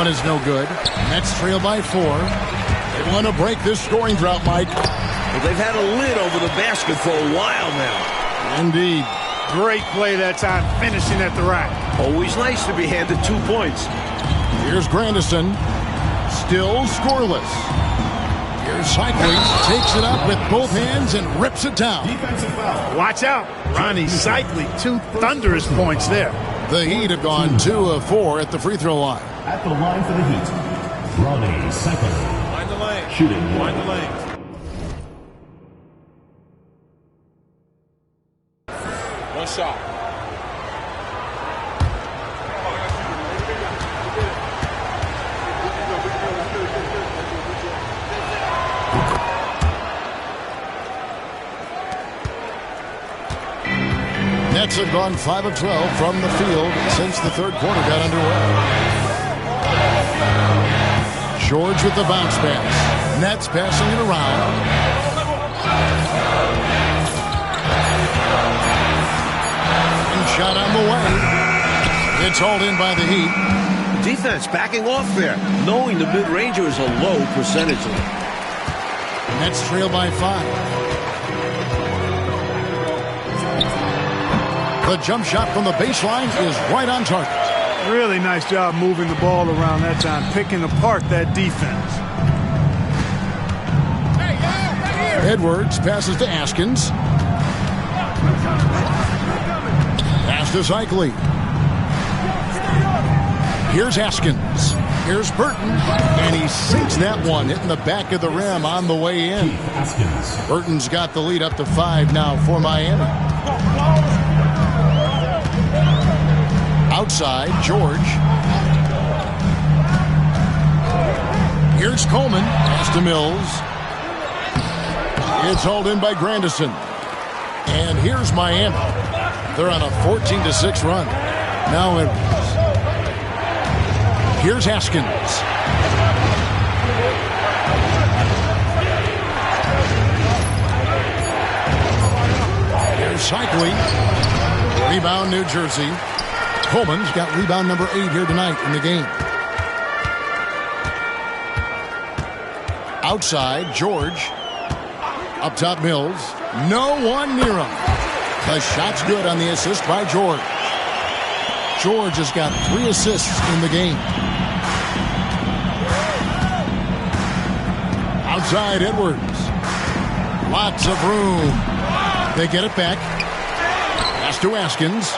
One is no good. Nets trail by 4. They want to break this scoring drought, Mike. Well, they've had a lid over the basket for a while now. Indeed. Great play that time, finishing at the rack. Always nice to be handed 2 points. Here's Grandison. Still scoreless. Here's Cycling. Takes it up with both hands and rips it down. Defensive foul. Watch out. Ronnie Cycling, 2 thunderous points there. The Heat have gone 2 of 4 at the free throw line. At the line for the Heat, Ronnie Cycling. Find the lane. Shooting Find the lane. One shot. Nets have gone 5 of 12 from the field since the third quarter got underway. George with the bounce pass. Nets passing it around. And shot on the way. It's hauled in by the Heat. Defense backing off there, knowing the mid-ranger is a low percentage lead. Nets trail by 5. The jump shot from the baseline is right on target. Really nice job moving the ball around that time, picking apart that defense. Edwards passes to Askins. Pass to Cycling. Here's Askins. Here's Burton. And he sinks that one, hitting the back of the rim on the way in. Burton's got the lead up to 5 now for Miami. Outside, George. Here's Coleman. Pass to Mills. It's hauled in by Grandison. And here's Miami. They're on a 14-6 run. Now Edwards. Here's Haskins. Here's Cycling. Rebound, New Jersey. Coleman's got rebound number 8 here tonight in the game. Outside, George. Up top, Mills. No one near him. The shot's good on the assist by George. George has got 3 assists in the game. Outside, Edwards. Lots of room. They get it back. Pass to Askins.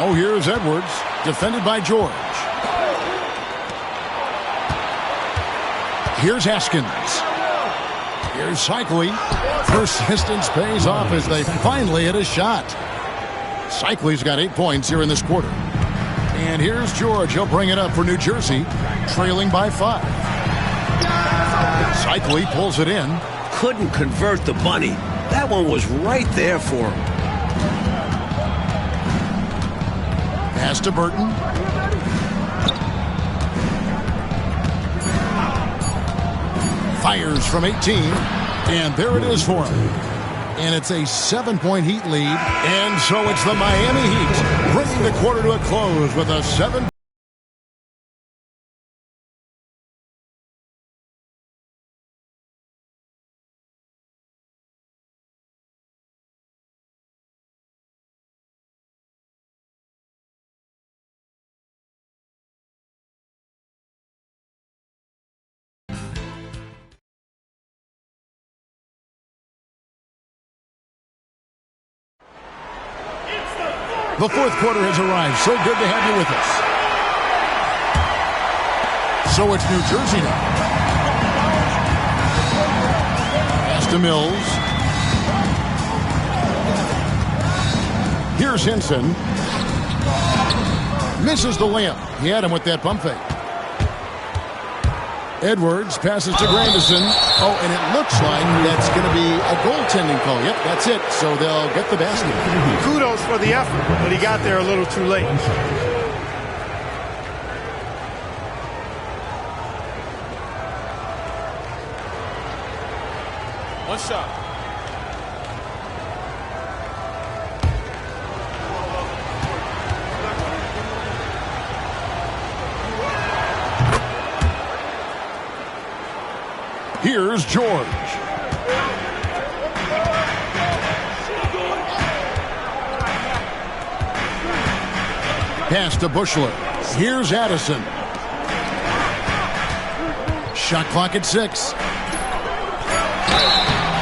Now here's Edwards. Defended by George. Here's Haskins. Here's Cycling. Persistence pays off as they finally hit a shot. Cycling's got 8 points here in this quarter. And here's George. He'll bring it up for New Jersey, trailing by 5. Cycling pulls it in. Couldn't convert the bunny. That one was right there for him. Pass to Burton. Fires from 18. And there it is for him. And it's a 7-point Heat lead. And so it's the Miami Heat bringing the quarter to a close with a 7. The fourth quarter has arrived. So good to have you with us. So it's New Jersey now. Pass to Mills. Here's Henson. Misses the layup. He had him with that pump fake. Edwards passes to Grandison. Oh, and it looks like that's going to be a goaltending call. Yep, that's it. So they'll get the basket. Kudos for the effort, but he got there a little too late. One shot. Here's George. Pass to Bushler. Here's Addison. Shot clock at 6.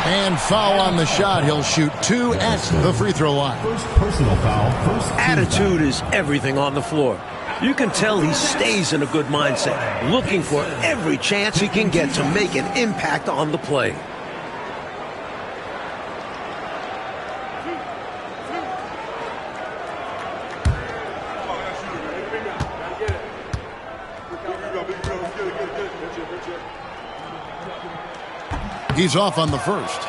And foul on the shot. He'll shoot 2 at the free throw line. First personal foul. First team Attitude is everything on the floor. You can tell he stays in a good mindset, looking for every chance he can get to make an impact on the play. He's off on the first.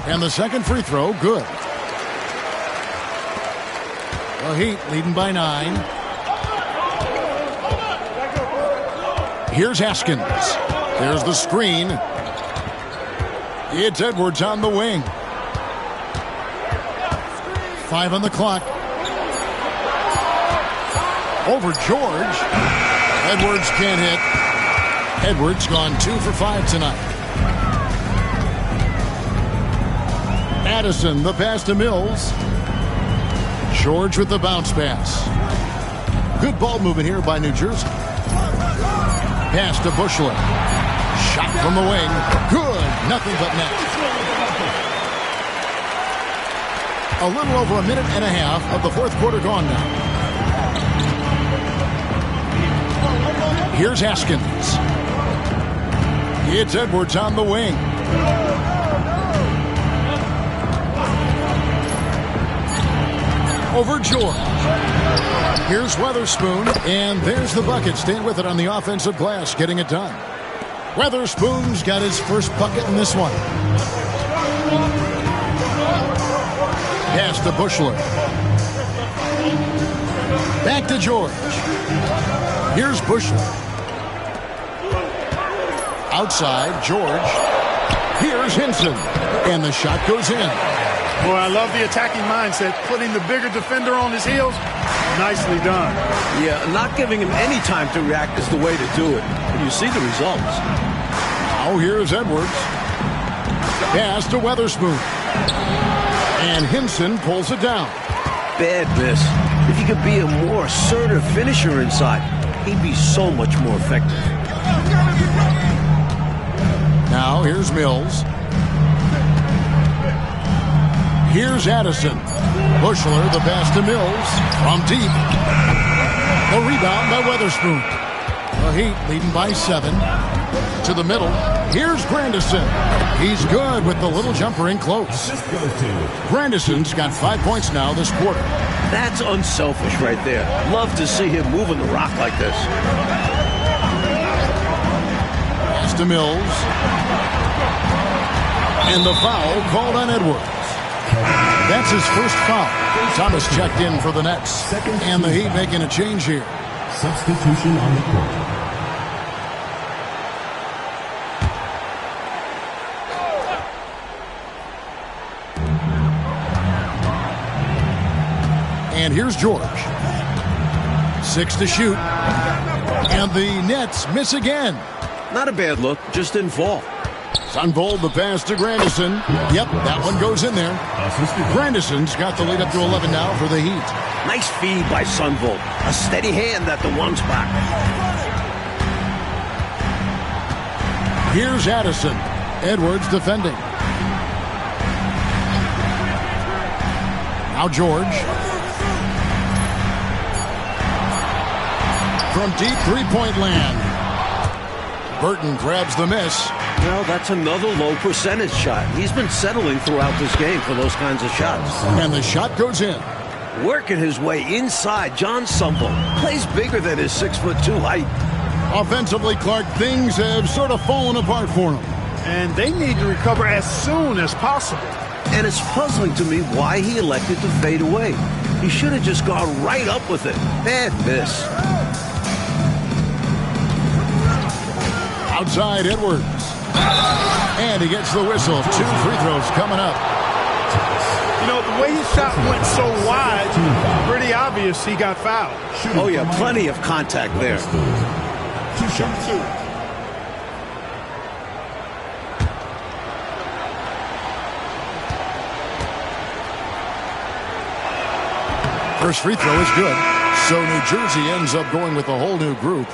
And the second free throw, good. The Heat leading by 9. Here's Haskins. There's the screen. It's Edwards on the wing. 5 on the clock. Over George. Edwards can't hit. Edwards gone 2 for 5 tonight. Addison, the pass to Mills. George with the bounce pass. Good ball movement here by New Jersey. Pass to Bushler. Shot from the wing. Good. Nothing but net. A little over a minute and a half of the fourth quarter gone now. Here's Haskins. It's Edwards on the wing. Over George. Here's Weatherspoon, and there's the bucket. Staying with it on the offensive glass, getting it done. Weatherspoon's got his first bucket in this one. Pass to Bushler. Back to George. Here's Bushler. Outside, George. Here's Hinson, and the shot goes in. Boy, I love the attacking mindset, putting the bigger defender on his heels. Nicely done. Yeah, not giving him any time to react is the way to do it. And you see the results. Now here's Edwards. Pass to Weatherspoon. And Hinson pulls it down. Bad miss. If he could be a more assertive finisher inside, he'd be so much more effective. Now here's Mills. Here's Addison. Bushler, the pass to Mills. From deep. The rebound by Weatherspoon. The Heat leading by 7. To the middle. Here's Grandison. He's good with the little jumper in close. Grandison's got 5 points now this quarter. That's unselfish right there. Love to see him moving the rock like this. Pass to Mills. And the foul called on Edwards. That's his first foul. Thomas checked in for the Nets. And the Heat making a change here. Substitution on the court. And here's George. 6 to shoot. And the Nets miss again. Not a bad look, just didn't fall. Sunvold, the pass to Grandison. Yep, that one goes in there. Grandison's got the lead up to 11 now for the Heat. Nice feed by Sunvold. A steady hand at the one spot. Here's Addison. Edwards defending. Now George. From deep three-point land. Burton grabs the miss. Well, that's another low percentage shot. He's been settling throughout this game for those kinds of shots. And the shot goes in. Working his way inside, John Sunvold plays bigger than his 6'2" height. Offensively, Clark, things have sort of fallen apart for him. And they need to recover as soon as possible. And it's puzzling to me why he elected to fade away. He should have just gone right up with it. Bad miss. Outside Edwards. And he gets the whistle. 2 free throws coming up. You know, the way his shot went so wide, pretty obvious he got fouled. Oh, yeah, plenty of contact there. Shoot. First free throw is good. So New Jersey ends up going with a whole new group.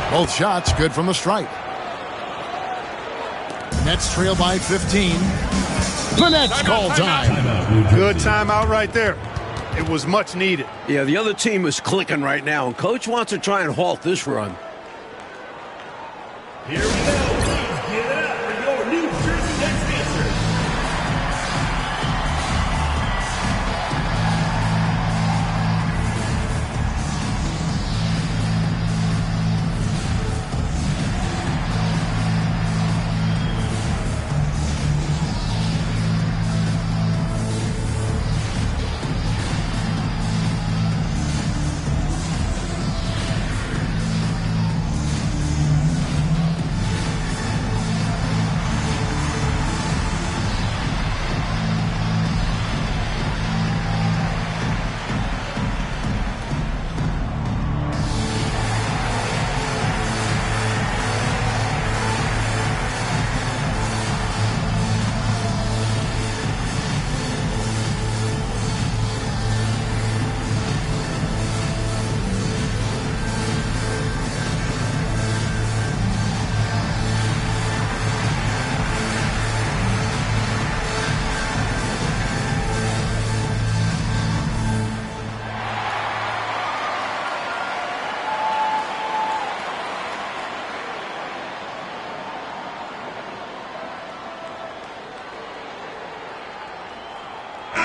Both shots good from the stripe. Nets trail by 15. The Nets call time. Good timeout right there. It was much needed. Yeah, the other team is clicking right now, and Coach wants to try and halt this run. Here we go. Please give it up for your New Jersey Nets answer.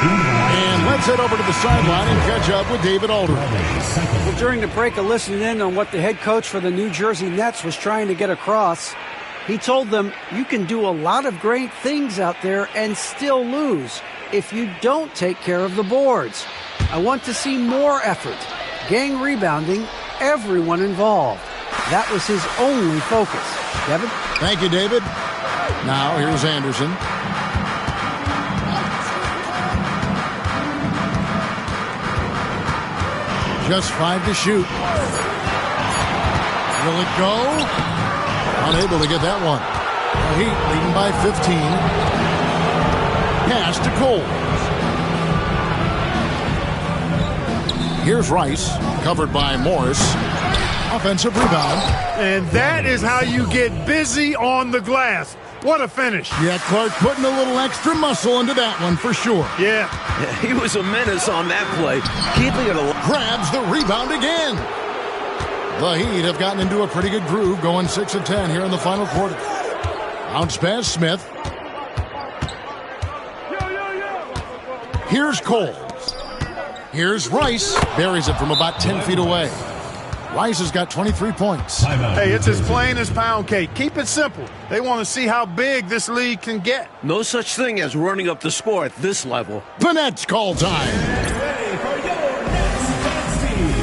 And let's head over to the sideline and catch up with David Aldridge. Well, during the break, I listened in on what the head coach for the New Jersey Nets was trying to get across. He told them, you can do a lot of great things out there and still lose if you don't take care of the boards. I want to see more effort, gang rebounding, everyone involved. That was his only focus. Kevin? Thank you, David. Now, here's Anderson. Just 5 to shoot. Will it go? Unable to get that one. The Heat leading by 15. Pass to Cole. Here's Rice, covered by Morris. Offensive rebound. And that is how you get busy on the glass. What a finish. Yeah, Clark putting a little extra muscle into that one for sure. Yeah. He was a menace on that play, keeping it alive. Grabs the rebound again. The Heat have gotten into a pretty good groove, going 6 of 10 here in the final quarter. Bounce pass, Smith. Here's Cole. Here's Rice. Buries it from about 10 feet away. Rice has got 23 points. Hey, it's as plain as pound cake. Keep it simple. They want to see how big this league can get. No such thing as running up the score at this level. The Nets call time. Ready for your Nets dance team.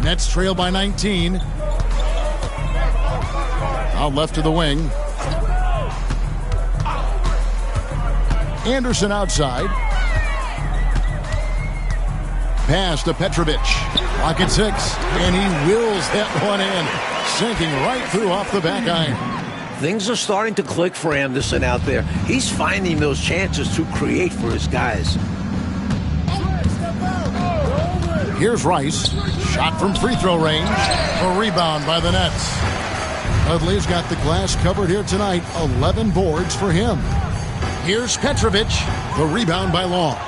Nets trail by 19. Out left to the wing. Anderson outside. Pass to Petrovic. Clock at 6. And he wills that one in. Sinking right through off the back iron. Things are starting to click for Anderson out there. He's finding those chances to create for his guys. Here's Rice. Shot from free throw range. A rebound by the Nets. Dudley's got the glass covered here tonight. 11 boards for him. Here's Petrovic. The rebound by Long.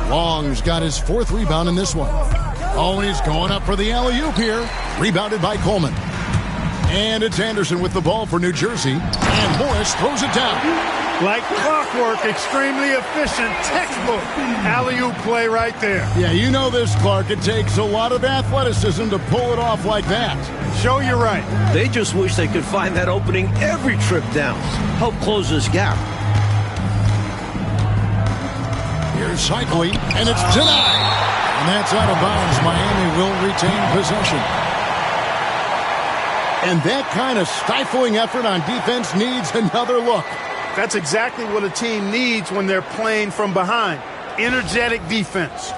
Long's got his 4th rebound in this one. Oh, he's going up for the alley-oop here. Rebounded by Coleman. And it's Anderson with the ball for New Jersey. And Morris throws it down. Like clockwork, extremely efficient, textbook alley-oop play right there. Yeah, you know this, Clark. It takes a lot of athleticism to pull it off like that. Show you right. They just wish they could find that opening every trip down. Help close this gap. Here's Cycling, and it's denied. And that's out of bounds. Miami will retain possession. And that kind of stifling effort on defense needs another look. That's exactly what a team needs when they're playing from behind. Energetic defense.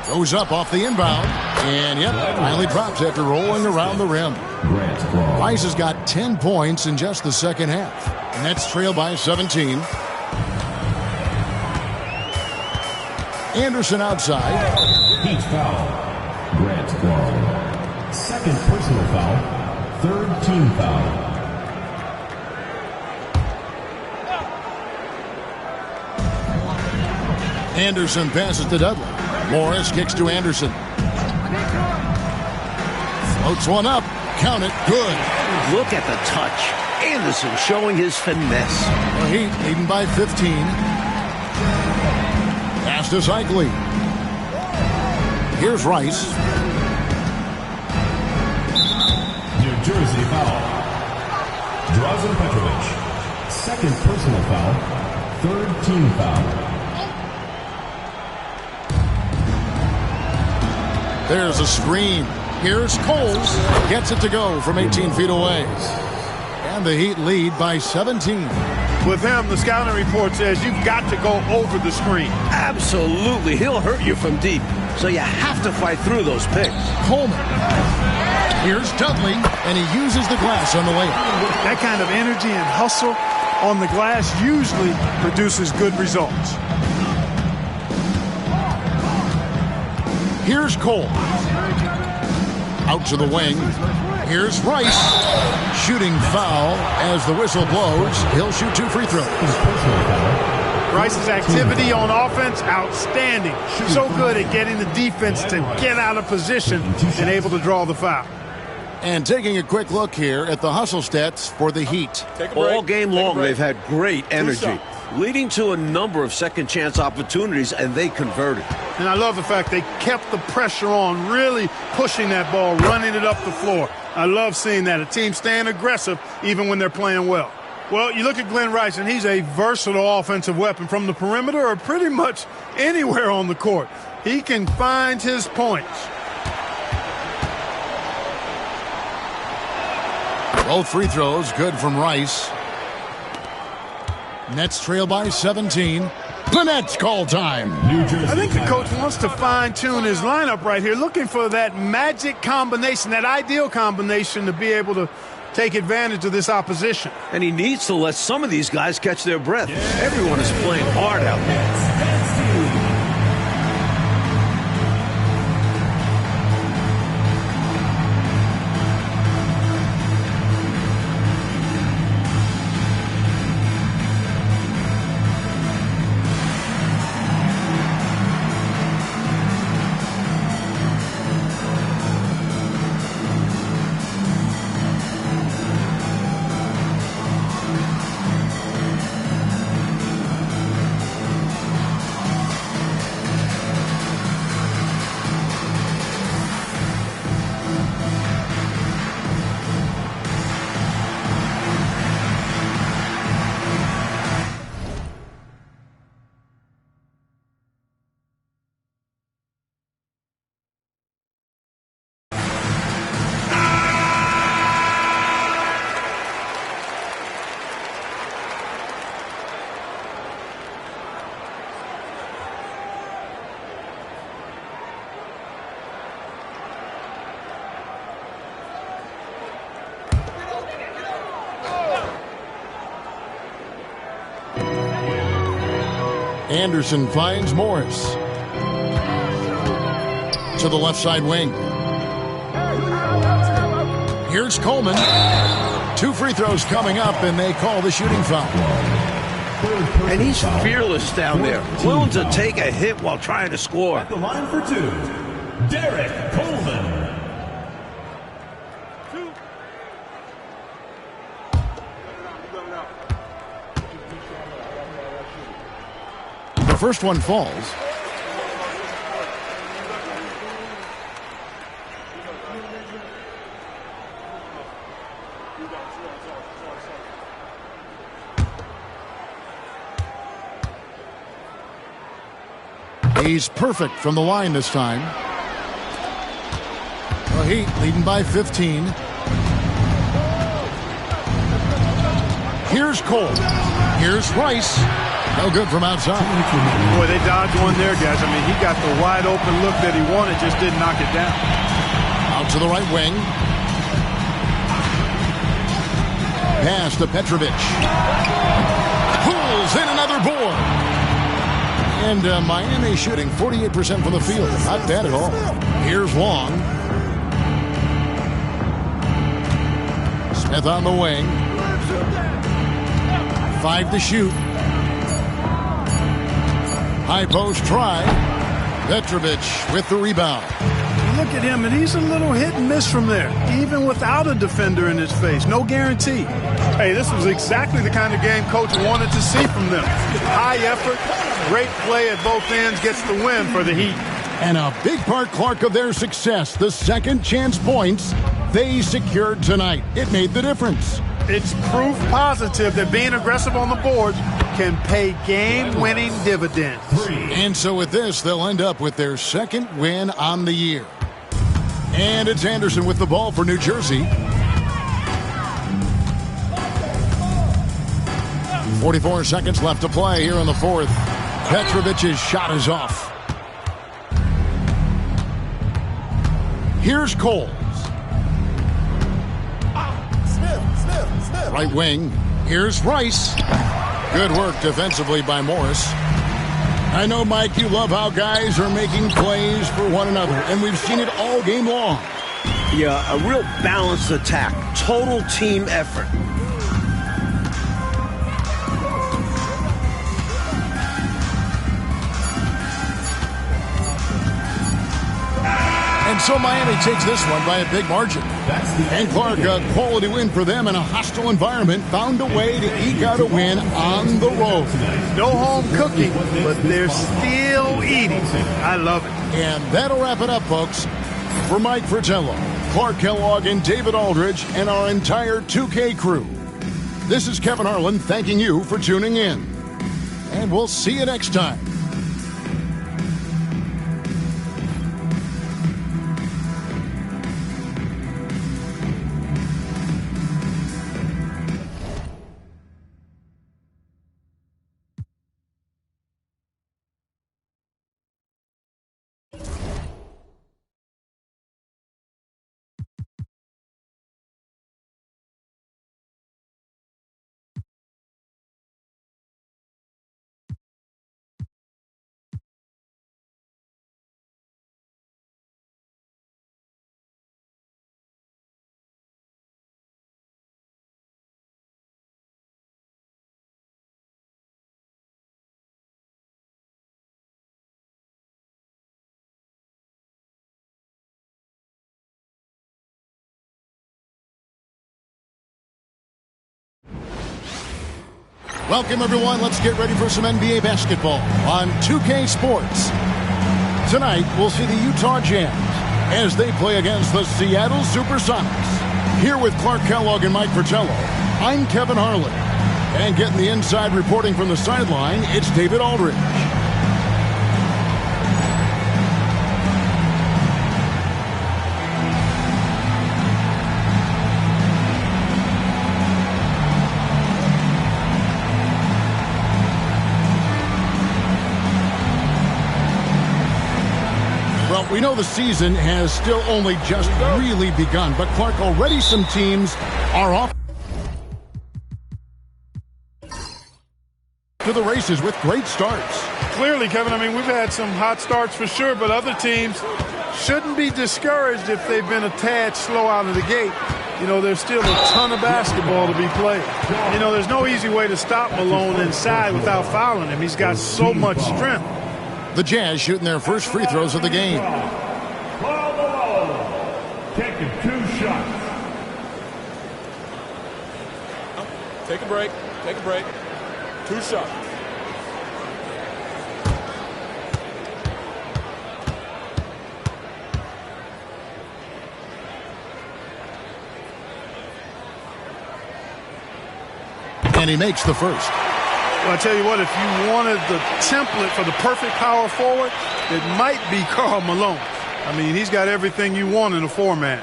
Goes up off the inbound. And yep, finally drops after rolling around the rim. Rice has got 10 points in just the second half. Nets trail by 17. Anderson outside. Heat foul. Grant Long. 2nd personal foul. 3rd team foul. Anderson passes to Dudley. Morris kicks to Anderson. Floats one up. Count it. Good. Look at the touch. Anderson showing his finesse. The Heat leading by 15. Pass to Cycling. Here's Rice. New Jersey foul. Drazen Petrovic. 2nd personal foul. 3rd team foul. There's a screen. Here's Coles. Gets it to go from 18 feet away. And the Heat lead by 17. With him, the scouting report says you've got to go over the screen. Absolutely. He'll hurt you from deep. So you have to fight through those picks. Coleman. Here's Dudley, and he uses the glass on the layup. That kind of energy and hustle on the glass usually produces good results. Here's Cole. Out to the wing. Here's Rice. Shooting foul as the whistle blows. He'll shoot 2 free throws. Rice's activity on offense, outstanding. So good at getting the defense to get out of position and able to draw the foul. And taking a quick look here at the hustle stats for the Heat. All game long, they've had great energy, leading to a number of second chance opportunities, and they converted. And I love the fact they kept the pressure on, really pushing that ball, running it up the floor. I love seeing that. A team staying aggressive even when they're playing well. Well, you look at Glenn Rice, and he's a versatile offensive weapon from the perimeter or pretty much anywhere on the court. He can find his points. Both free throws good from Rice. Nets trail by 17. The Nets call time. I think the coach wants to fine-tune his lineup right here, looking for that magic combination, that ideal combination to be able to take advantage of this opposition. And he needs to let some of these guys catch their breath. Everyone is playing hard out there. Anderson finds Morris. To the left side wing. Here's Coleman. 2 free throws coming up, and they call the shooting foul. And he's fearless down there, willing to take a hit while trying to score. At the line for 2, Derek Coleman. The first one falls. He's perfect from the line this time. The Heat leading by 15. Here's Cole. Here's Rice. No good from outside. Boy, they dodged one there, guys. I mean, he got the wide open look that he wanted, just didn't knock it down. Out to the right wing. Pass to Petrovic. Pulls in another board. And Miami shooting 48% from the field. Not bad at all. Here's Long. Smith on the wing. 5 to shoot. High post try. Petrovic with the rebound. Look at him, and he's a little hit and miss from there, even without a defender in his face. No guarantee. Hey, this was exactly the kind of game Coach wanted to see from them. High effort, great play at both ends, gets the win for the Heat. And a big part, Clark, of their success, the second chance points they secured tonight. It made the difference. It's proof positive that being aggressive on the boards can pay game-winning dividends. And so with this, they'll end up with their second win on the year. And it's Anderson with the ball for New Jersey. 44 seconds left to play here in the fourth. Petrovic's shot is off. Here's Coles. Right wing. Here's Rice. Good work defensively by Morris. I know, Mike, you love how guys are making plays for one another, and we've seen it all game long. Yeah, a real balanced attack. Total team effort. And so Miami takes this one by a big margin. And Clark, a quality win for them in a hostile environment, found a way to eke out a win on the road. No home cooking, but they're still eating. I love it. And that'll wrap it up, folks. For Mike Fratello, Clark Kellogg, and David Aldridge, and our entire 2K crew, this is Kevin Harlan thanking you for tuning in. And we'll see you next time. Welcome, everyone. Let's get ready for some NBA basketball on 2K Sports. Tonight, we'll see the Utah Jazz as they play against the Seattle Supersonics. Here with Clark Kellogg and Mike Fratello, I'm Kevin Harlan. And getting the inside reporting from the sideline, it's David Aldridge. Well, we know the season has still only just really begun, but Clark, already some teams are off. to the races with great starts. Clearly, Kevin, I mean, we've had some hot starts for sure, but other teams shouldn't be discouraged if they've been a tad slow out of the gate. You know, there's still a ton of basketball to be played. You know, there's no easy way to stop Malone inside without fouling him. He's got so much strength. The Jazz shooting their first free throws of the game. Taking 2 shots. Take a break. Take a break. 2 shots. And he makes the first. Well, I tell you what, if you wanted the template for the perfect power forward, it might be Karl Malone. I mean, he's got everything you want in a format.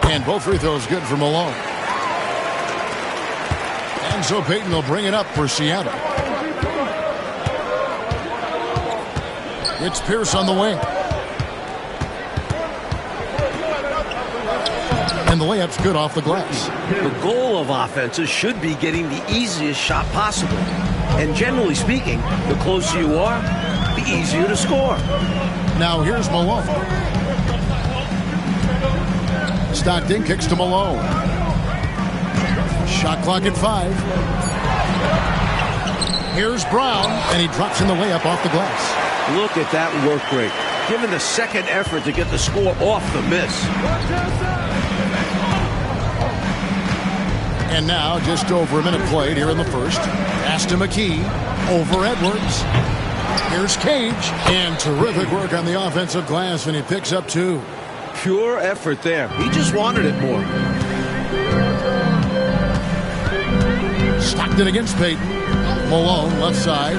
And both free throws good for Malone. And so Payton will bring it up for Seattle. It's Pierce on the wing. And the layup's good off the glass. The goal of offenses should be getting the easiest shot possible. And generally speaking, the closer you are, the easier to score. Now here's Malone. Stockton kicks to Malone. Shot clock at 5. Here's Brown, and he drops in the layup off the glass. Look at that work rate. Given the second effort to get the score off the miss. And now just over a minute played here in the first. Pass to McKee. Over Edwards. Here's Cage. And terrific work on the offensive glass, and he picks up 2. Pure effort there. He just wanted it more. Stockton against Payton. Malone left side.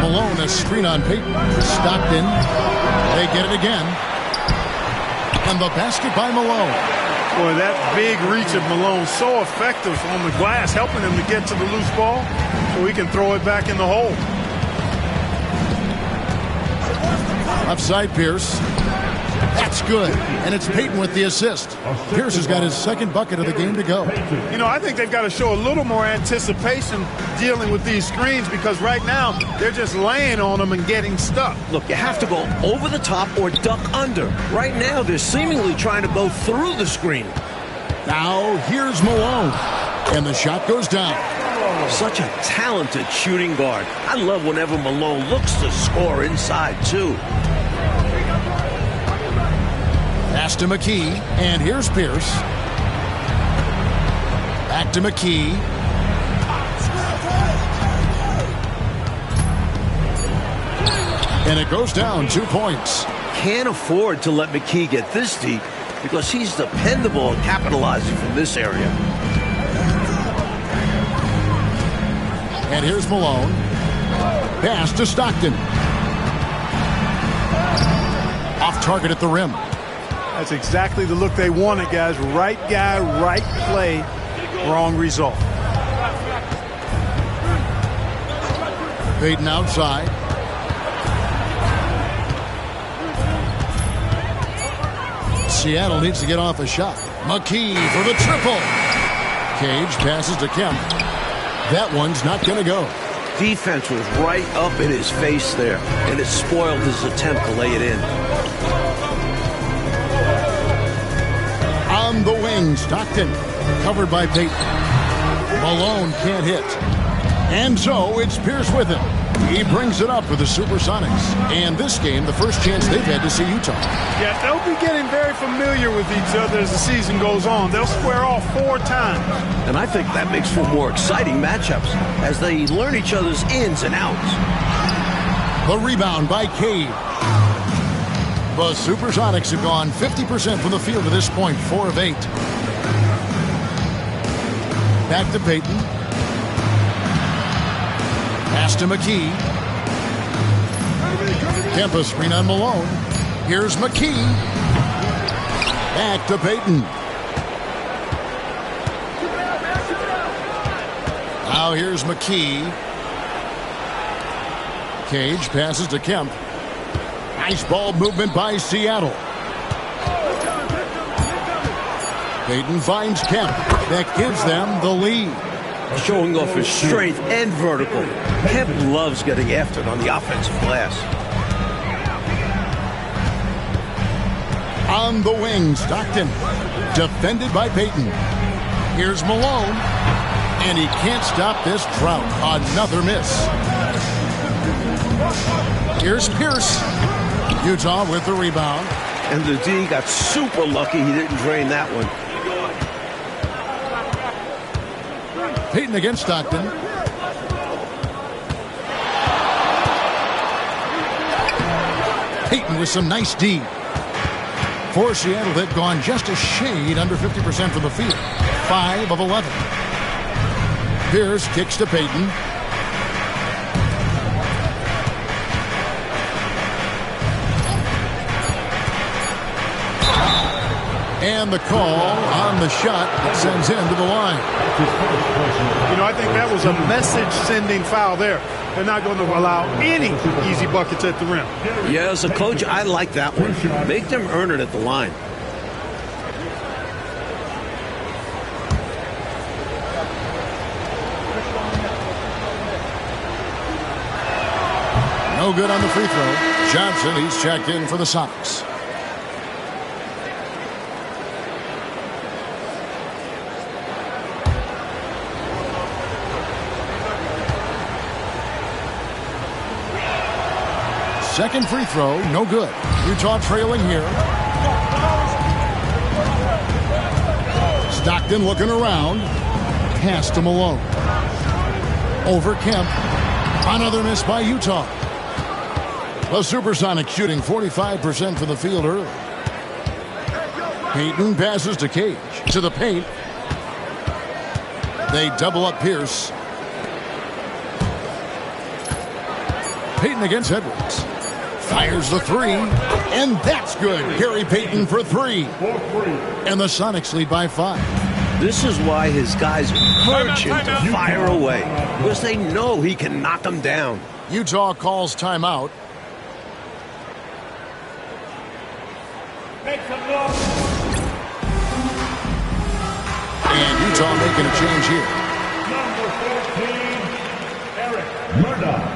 Malone a screen on Payton. Stockton. They get it again. And the basket by Malone. Boy, that big reach of Malone, so effective on the glass, helping him to get to the loose ball so he can throw it back in the hole. Upside Pierce. That's good. And it's Payton with the assist. Pierce has got his second bucket of the game to go. You know, I think they've got to show a little more anticipation dealing with these screens because right now they're just laying on them and getting stuck. Look, you have to go over the top or duck under. Right now, they're seemingly trying to go through the screen. Now, here's Malone. And the shot goes down. Such a talented shooting guard. I love whenever Malone looks to score inside, too. Pass to McKee, and here's Pierce. Back to McKee. And it goes down 2 points. Can't afford to let McKee get this deep because he's dependable at capitalizing from this area. And here's Malone. Pass to Stockton. Off target at the rim. That's exactly the look they wanted, guys. Right guy, right play, wrong result. Payton outside. Seattle needs to get off a shot. McKee for the triple. Cage passes to Kemp. That one's not going to go. Defense was right up in his face there, and it spoiled his attempt to lay it in. On the wing, Stockton. Covered by Payton. Malone can't hit. And so it's Pierce with him. He brings it up for the Supersonics. And this game, the first chance they've had to see Utah. Yeah, they'll be getting very familiar with each other as the season goes on. They'll square off 4 times. And I think that makes for more exciting matchups as they learn each other's ins and outs. The rebound by Cade. The Supersonics have gone 50% from the field to this point, 4 of 8. Back to Payton. Pass to McKee. Kemp screen on Malone. Here's McKee. Back to Payton. Now here's McKee. Cage passes to Kemp. Nice ball movement by Seattle. Payton finds Kemp. That gives them the lead. Showing off his strength and vertical. Kemp loves getting after it on the offensive glass. On the wing, Stockton. Defended by Payton. Here's Malone. And he can't stop this drought. Another miss. Here's Pierce. Utah with the rebound. And the D got super lucky he didn't drain that one. Payton against Stockton. Payton with some nice D. For Seattle, they've gone just a shade under 50% from the field. 5 of 11. Pierce kicks to Payton. And the call on the shot that sends him to the line. You know, I think that was a message-sending foul there. They're not going to allow any easy buckets at the rim. Yeah, as a coach, I like that one. Make them earn it at the line. No good on the free throw. Johnson, he's checked in for the Sonics. Second free throw, no good. Utah trailing here. Stockton looking around. Pass to Malone. Over Kemp. Another miss by Utah. The Supersonics shooting 45% from the field early. Payton passes to Cage. To the paint. They double up Pierce. Payton against Edwards. Fires the three, and that's good. Gary Payton for 3. And the Sonics lead by 5. This is why his guys encourage him to fire away, because they know he can knock them down. Utah calls timeout. And Utah making a change here. Number 14, Eric Murdoch.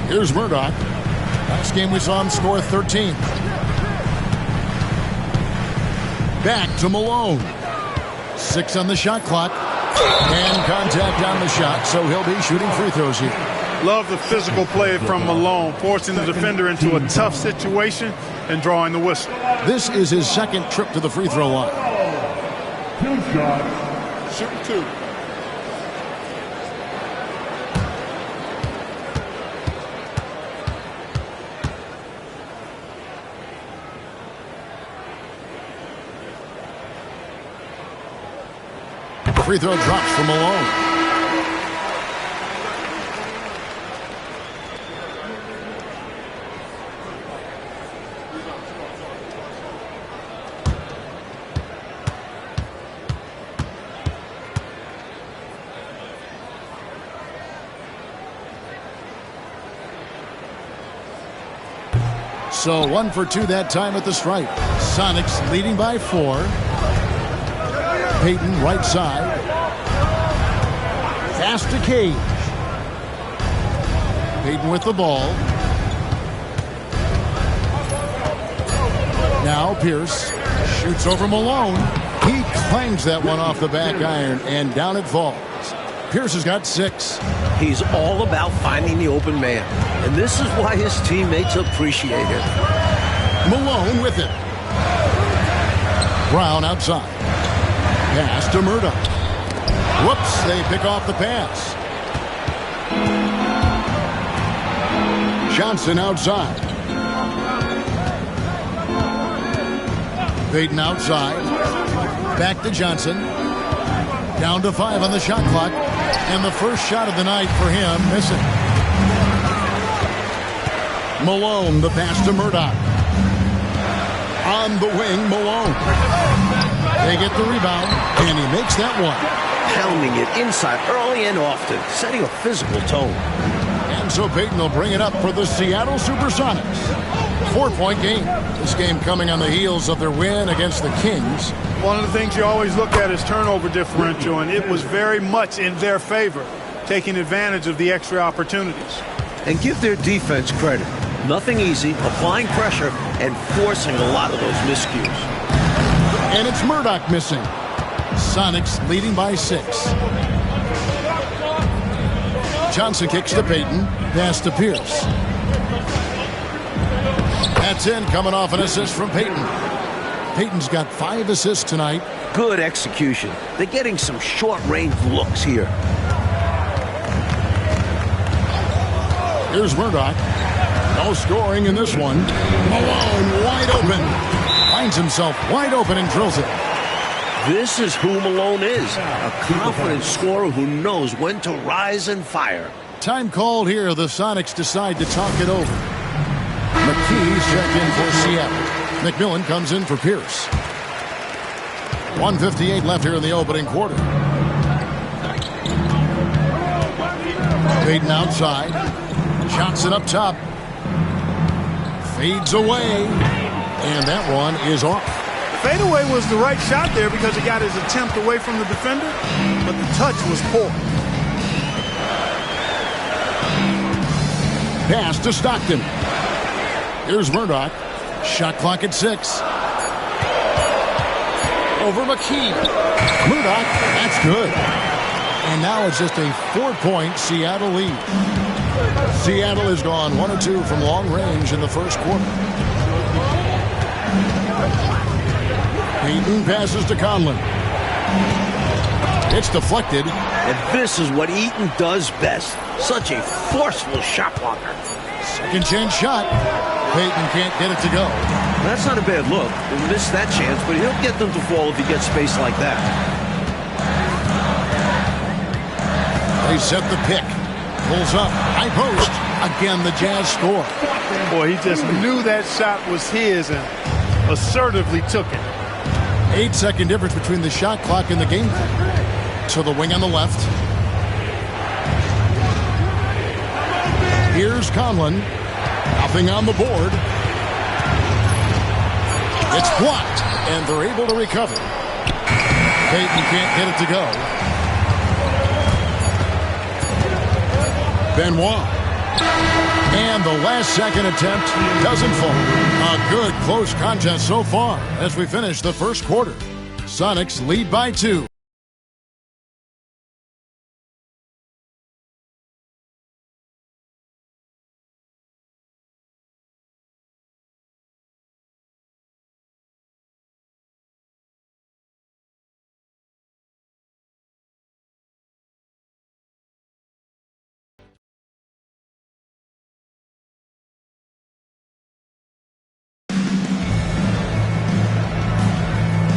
Here's Murdoch. Last game we saw him score 13. Back to Malone. 6 on the shot clock. And contact on the shot, so he'll be shooting free throws here. Love the physical play from Malone, forcing the defender into a tough situation and drawing the whistle. This is his second trip to the free throw line. 2 shots. Shooting 2. Free throw drops for Malone. So 1 for 2 that time at the stripe. Sonics leading by 4. Payton right side. Pass to Cage. Payton with the ball. Now Pierce shoots over Malone. He clangs that one off the back iron, and down it falls. Pierce has got 6. He's all about finding the open man, and this is why his teammates appreciate it. Malone with it. Brown outside. Pass to Murdoch. Whoops, they pick off the pass. Johnson outside. Payton outside. Back to Johnson. Down to 5 on the shot clock. And the first shot of the night for him, missing. Malone, the pass to Murdoch. On the wing, Malone. They get the rebound, and he makes that one. Pounding it inside early and often, setting a physical tone. And so Payton will bring it up for the Seattle Supersonics. 4-point game. This game coming on the heels of their win against the Kings. One of the things you always look at is turnover differential, and it was very much in their favor, taking advantage of the extra opportunities. And give their defense credit. Nothing easy, applying pressure, and forcing a lot of those miscues. And it's Murdoch missing. Sonics leading by 6. Johnson kicks to Payton. Pass to Pierce. That's in, coming off an assist from Payton. Payton's got 5 assists tonight. Good execution. They're getting some short-range looks here. Here's Murdoch. No scoring in this one. Malone wide open. Finds himself wide open and drills it. This is who Malone is. A confident scorer who knows when to rise and fire. Time called here. The Sonics decide to talk it over. McKee's checked in for Seattle. McMillan comes in for Pierce. 1:58 left here in the opening quarter. Payton outside. Johnson up top. Fades away. And that one is off. Fadeaway was the right shot there because he got his attempt away from the defender, but the touch was poor. Pass to Stockton. Here's Murdoch. Shot clock at 6. Over McKee. Murdoch, that's good. And now it's just a 4-point Seattle lead. Seattle has gone 1 of 2 from long range in the first quarter. Payton passes to Conlon. It's deflected. And this is what Eaton does best. Such a forceful shot blocker. Second chance shot. Payton can't get it to go. That's not a bad look. He'll miss that chance, but he'll get them to fall if he gets space like that. They set the pick. Pulls up. High post. Again, the Jazz score. Boy, he just knew that shot was his and assertively took it. 8-second difference between the shot clock and the game clock. To the wing on the left. Here's Conlon. Nothing on the board. It's blocked, and they're able to recover. Payton can't get it to go. Benoit. And the last second attempt doesn't fall. A good close contest so far as we finish the first quarter. Sonics lead by 2.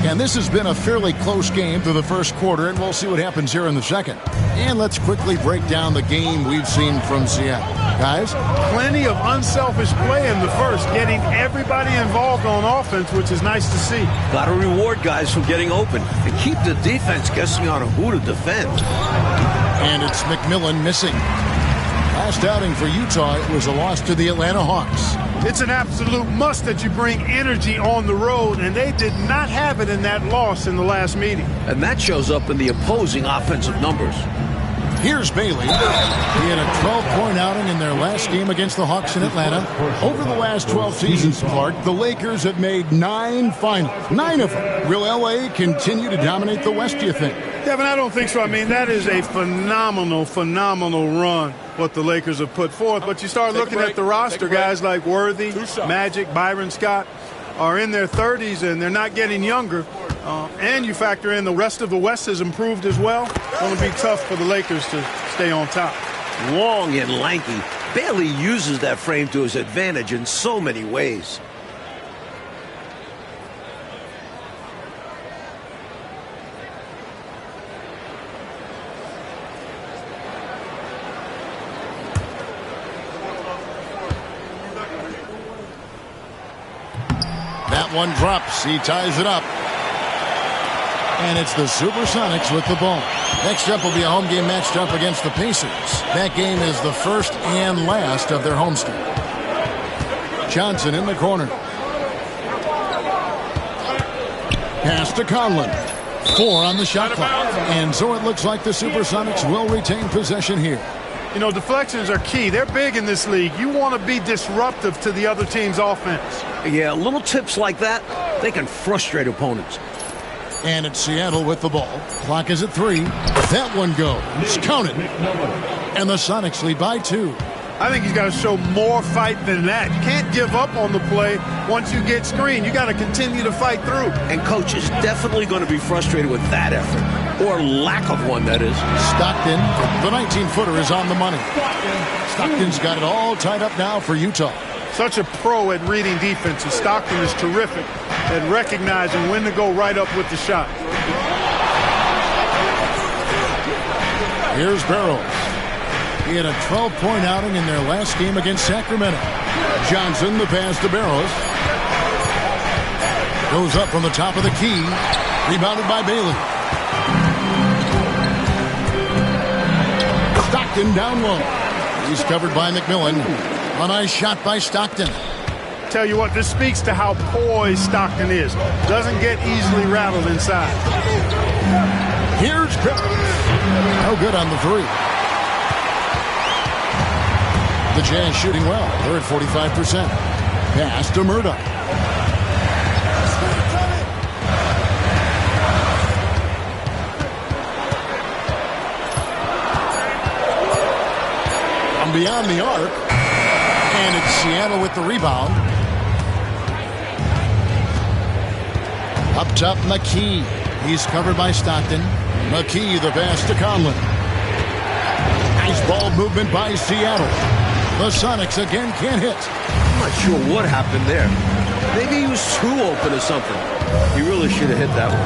And this has been a fairly close game through the first quarter, and we'll see what happens here in the second. And let's quickly break down the game we've seen from Seattle. Guys? Plenty of unselfish play in the first, getting everybody involved on offense, which is nice to see. Got to reward guys for getting open and keep the defense guessing on who to defend. And it's McMillan missing. Last outing for Utah, it was a loss to the Atlanta Hawks. It's an absolute must that you bring energy on the road, and they did not have it in that loss in the last meeting. And that shows up in the opposing offensive numbers. Here's Bailey. He had a 12-point outing in their last game against the Hawks in Atlanta. Over the last 12 seasons, Clark, the Lakers have made 9 finals. 9 of them. Will L.A. continue to dominate the West, do you think? Devin, I don't think so. I mean, that is a phenomenal run, what the Lakers have put forth. But you start looking at the roster, guys like Worthy, Magic, Byron Scott are in their 30s, and they're not getting younger. And you factor in the rest of the West has improved as well. It's going to be tough for the Lakers to stay on top. Long and lanky, Bailey uses that frame to his advantage in so many ways. That one drops. He ties it up. And it's the Supersonics with the ball. Next up will be a home game matched up against the Pacers. That game is the first and last of their homestand. Johnson in the corner. Pass to Conlon. 4 on the shot clock. And so it looks like the Supersonics will retain possession here. You know, deflections are key. They're big in this league. You want to be disruptive to the other team's offense. Yeah, little tips like that, they can frustrate opponents. And it's Seattle with the ball. Clock is at 3. That one goes. Counted. And the Sonics lead by 2. I think he's got to show more fight than that. You can't give up on the play once you get screened. You got to continue to fight through. And coach is definitely going to be frustrated with that effort. Or lack of one, that is. Stockton, the 19-footer, is on the money. Stockton's got it all tied up now for Utah. Such a pro at reading defenses. Stockton is terrific at recognizing when to go right up with the shot. Here's Barrows. He had a 12-point outing in their last game against Sacramento. Johnson, the pass to Barrows. Goes up from the top of the key. Rebounded by Bailey. Stockton down low. He's covered by McMillan. A nice shot by Stockton. Tell you what, this speaks to how poised Stockton is. Doesn't get easily rattled inside. Here's Barrows. No good on the 3. The Jazz shooting well. They're at 45%. Pass to Murdoch. From beyond the arc. And it's Seattle with the rebound. Up top, McKee. He's covered by Stockton. McKee, the pass to Conlon. Nice ball movement by Seattle. The Sonics again can't hit. I'm not sure what happened there. Maybe he was too open or something. He really should have hit that one.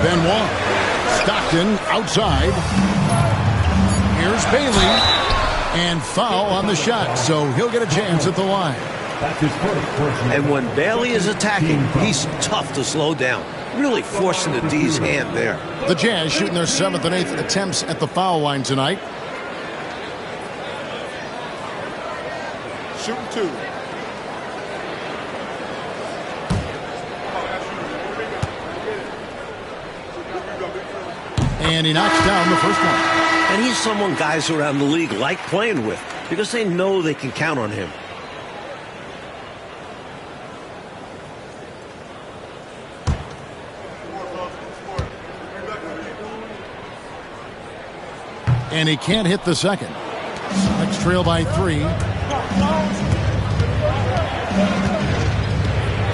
Benoit. Stockton outside. Here's Bailey. And foul on the shot, so he'll get a chance at the line. And when Bailey is attacking, he's tough to slow down. Really forcing the D's hand there. The Jazz shooting their 7th and 8th attempts at the foul line tonight. Shooting 2. And he knocks down the first one. And he's someone guys around the league like playing with because they know they can count on him. And he can't hit the second. Sonics trail by 3.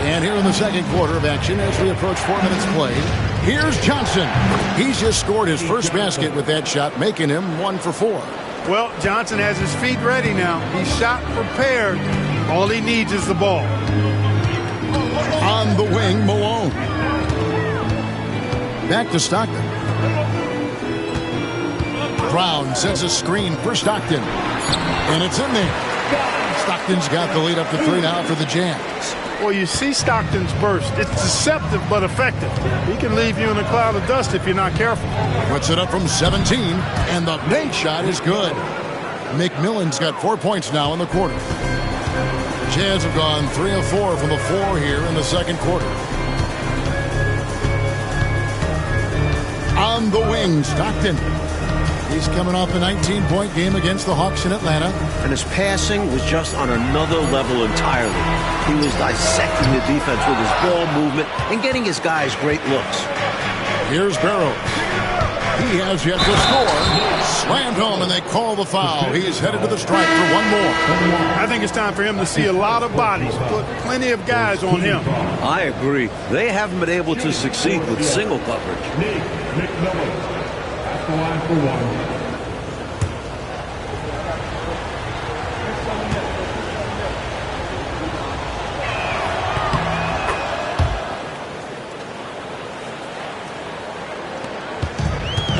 And here in the second quarter of action as we approach 4 minutes played. Here's Johnson. He's just scored his first basket with that shot, making him 1 for 4. Well, Johnson has his feet ready now. He's shot prepared. All he needs is the ball. On the wing, Malone. Back to Stockton. Brown sets a screen for Stockton. And it's in there. Stockton's got the lead up to 3 now for the Jazz. Well, you see Stockton's burst. It's deceptive but effective. He can leave you in a cloud of dust if you're not careful. Puts it up from 17, and the bank shot is good. McMillan's got 4 points now in the quarter. Jazz have gone 3 of 4 from the floor here in the second quarter. On the wing, Stockton. He's coming off a 19-point game against the Hawks in Atlanta. And his passing was just on another level entirely. He was dissecting the defense with his ball movement and getting his guys great looks. Here's Barrows. He has yet to score. Slammed home, and they call the foul. He's headed to the stripe for 1 more. I think it's time for him to see a lot of bodies. Put plenty of guys on him. I agree. They haven't been able to succeed with single coverage. McMillan. The line for 1.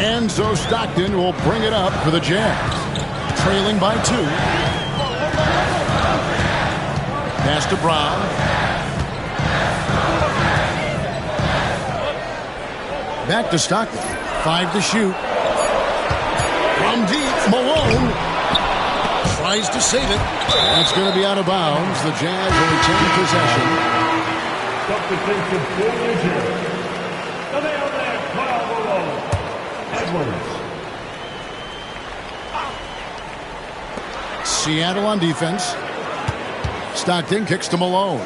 And so Stockton will bring it up for the Jazz. Trailing by 2. Pass to Brown. Back to Stockton. 5 to shoot. From deep, Malone tries to save it. That's going to be out of bounds. The Jazz will retain possession. Substitution for New Jersey. The mailman, Karl Malone. Edwards. Seattle on defense. Stockton kicks to Malone.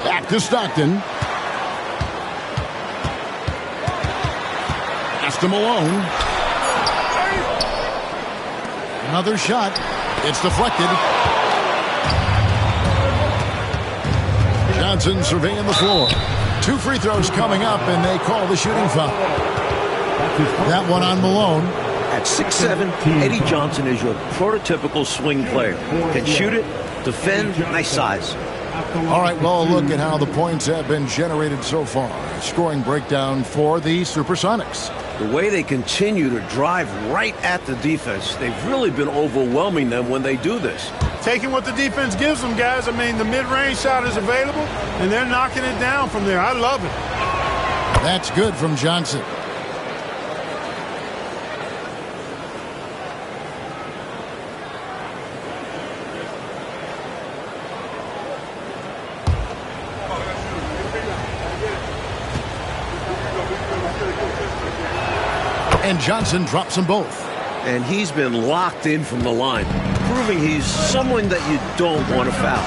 Back to Stockton. Pass to Malone. Another shot. It's deflected. Johnson surveying the floor. 2 free throws coming up, and they call the shooting foul. That one on Malone. At 6'7", Eddie Johnson is your prototypical swing player. Can shoot it, defend, nice size. All right, well, look at how the points have been generated so far. Scoring breakdown for the Supersonics. The way they continue to drive right at the defense, they've really been overwhelming them when they do this. Taking what the defense gives them, guys. I mean, the mid-range shot is available, and they're knocking it down from there. I love it. That's good from Johnson. And Johnson drops them both. And he's been locked in from the line, proving he's someone that you don't want to foul.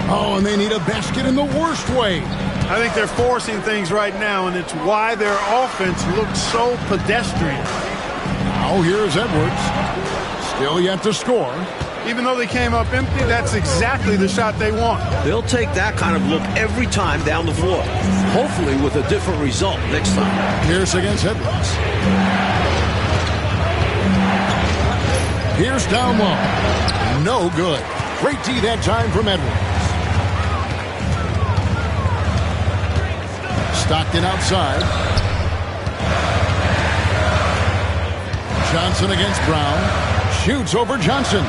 Oh, and they need a basket in the worst way. I think they're forcing things right now, and it's why their offense looks so pedestrian. Now here's Edwards. Still yet to score. Even though they came up empty, that's exactly the shot they want. They'll take that kind of look every time down the floor, hopefully with a different result next time. Pierce against Edwards. Pierce down low. No good. Great D that time from Edwards. Stockton outside. Johnson against Brown. Shoots over Johnson.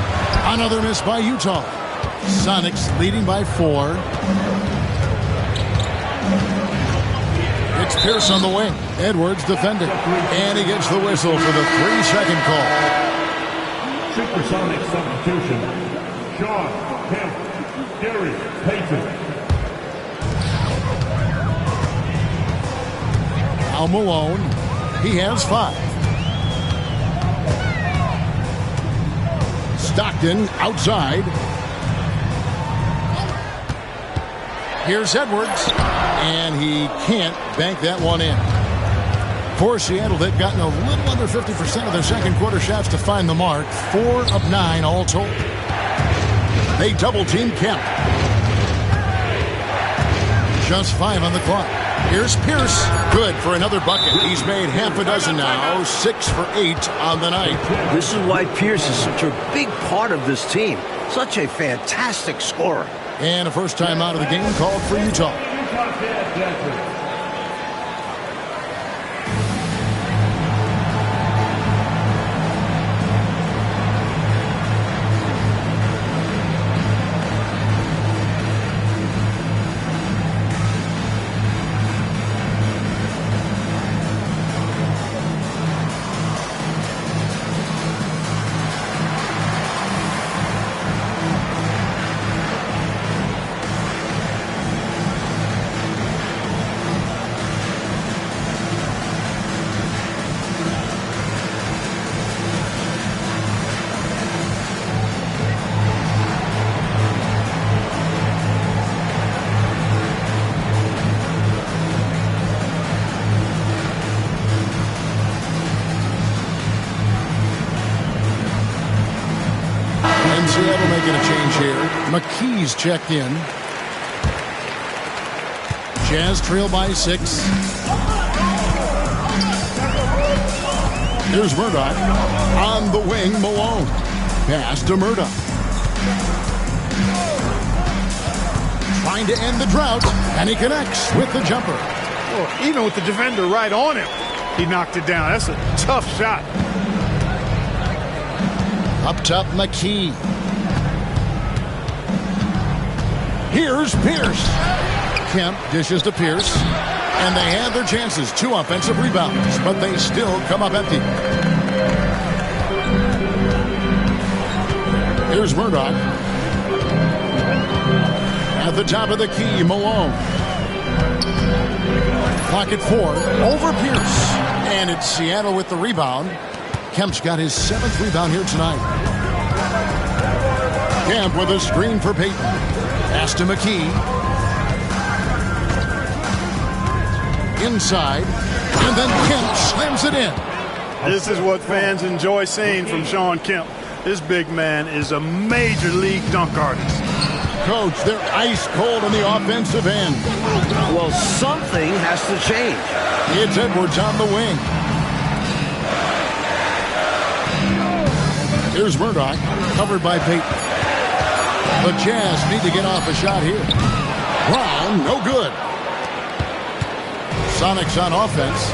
Another miss by Utah. Sonics leading by 4. It's Pierce on the wing. Edwards defending. And he gets the whistle for the 3-second call. Supersonic substitution. Sean Kemp. Gary Payton. Now Malone. He has 5. Stockton outside. Here's Edwards. And he can't bank that one in. For Seattle, they've gotten a little under 50% of their second quarter shots to find the mark. 4 of 9 all told. They double-team Kemp. Just 5 on the clock. Here's Pierce. Good for another bucket. He's made half a dozen now. 6 for 8 on the night. This is why Pierce is such a big part of this team. Such a fantastic scorer. And a first time out of the game called for Utah. Seattle making a change here. McKee's checked in. Jazz trail by 6. Here's Murdoch. On the wing, Malone. Pass to Murdoch. Trying to end the drought, and he connects with the jumper. Well, even with the defender right on him, he knocked it down. That's a tough shot. Up top, McKee. Here's Pierce. Kemp dishes to Pierce. And they had their chances. 2 offensive rebounds, but they still come up empty. Here's Murdoch. At the top of the key, Malone. Clock at 4. Over Pierce. And it's Seattle with the rebound. Kemp's got his 7th rebound here tonight. Kemp with a screen for Payton. Pass to McKee. Inside. And then Kemp slams it in. This is what fans enjoy seeing from Shawn Kemp. This big man is a major league dunk artist. Coach, they're ice cold on the offensive end. Well, something has to change. It's Edwards on the wing. Here's Murdoch, covered by Payton. The Jazz need to get off a shot here. Brown, no good. Sonics on offense.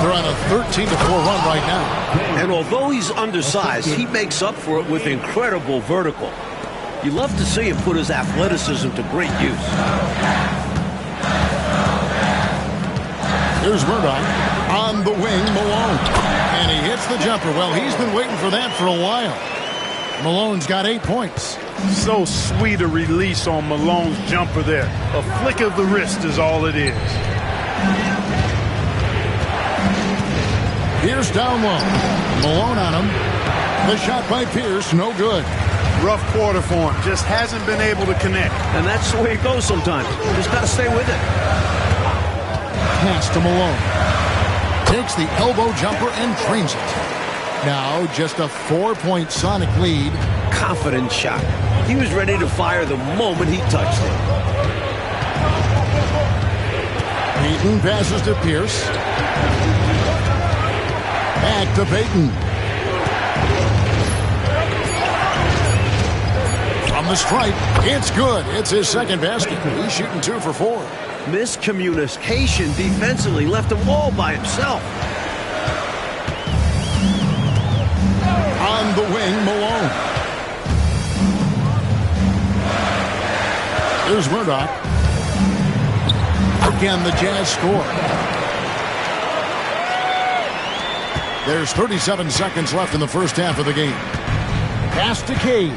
They're on a 13-4 run right now. And although he's undersized, he makes up for it with incredible vertical. You love to see him put his athleticism to great use. Here's Murdoch on the wing, Malone. And he hits the jumper. Well, he's been waiting for that for a while. Malone's got 8 points. So sweet a release on Malone's jumper there. A flick of the wrist is all it is. Pierce down low. Malone on him. The shot by Pierce, no good. Rough quarter for him. Just hasn't been able to connect. And that's the way it goes sometimes. Just got to stay with it. Pass to Malone. Takes the elbow jumper and drains it. Now just a 4-point Sonic lead. Confident shot. He was ready to fire the moment he touched it. Payton passes to Pierce. Back to Payton. From the stripe, it's good. It's his 2nd basket. He's shooting 2 for 4. Miscommunication defensively left him all by himself. On the wing, Malone. Here's Murdoch. Again, the Jazz score. There's 37 seconds left in the first half of the game. Pass to Cade.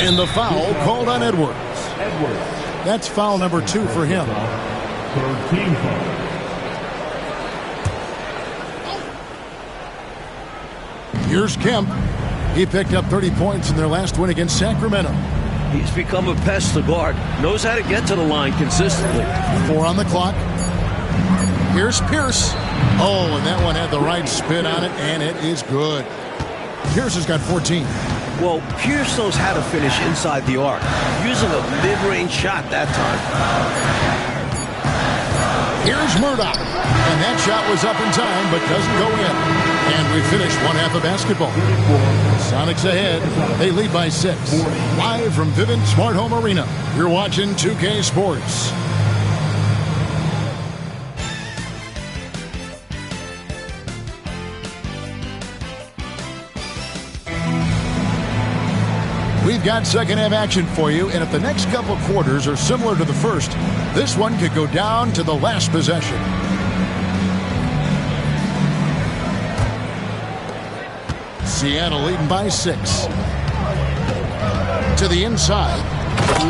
And the foul called on Edwards. That's foul number 2 for him. 3rd team foul. Here's Kemp. He picked up 30 points in their last win against Sacramento. He's become a pest to guard. Knows how to get to the line consistently. 4 on the clock. Here's Pierce. Oh, and that one had the right spin on it, and it is good. Pierce has got 14. Well, Pierce knows how to finish inside the arc, using a mid-range shot that time. Here's Murdoch. And that shot was up in time, but doesn't go in. And we finish one half of basketball. Sonics ahead. They lead by 6. Live from Vivint Smart Home Arena. You're watching 2K Sports. We've got second half action for you, and if the next couple of quarters are similar to the first, this one could go down to the last possession. Seattle leading by 6. To the inside.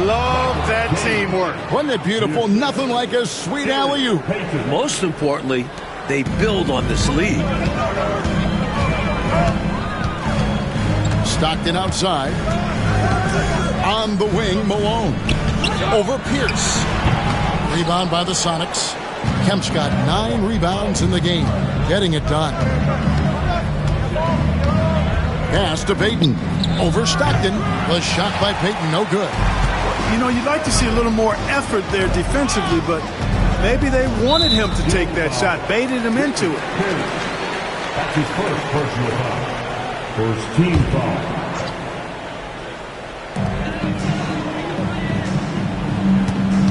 Love that teamwork. Wasn't it beautiful? Nothing like a sweet alley-oop. Most importantly, they build on this lead. Stockton outside. On the wing, Malone. Over Pierce. Rebound by the Sonics. Kemp's got 9 rebounds in the game. Getting it done. Pass to Payton. Over Stockton. Was shot by Payton. No good. You know, you'd like to see a little more effort there defensively, but maybe they wanted him to take that shot, baited him into it. That's his first personal foul. First team foul.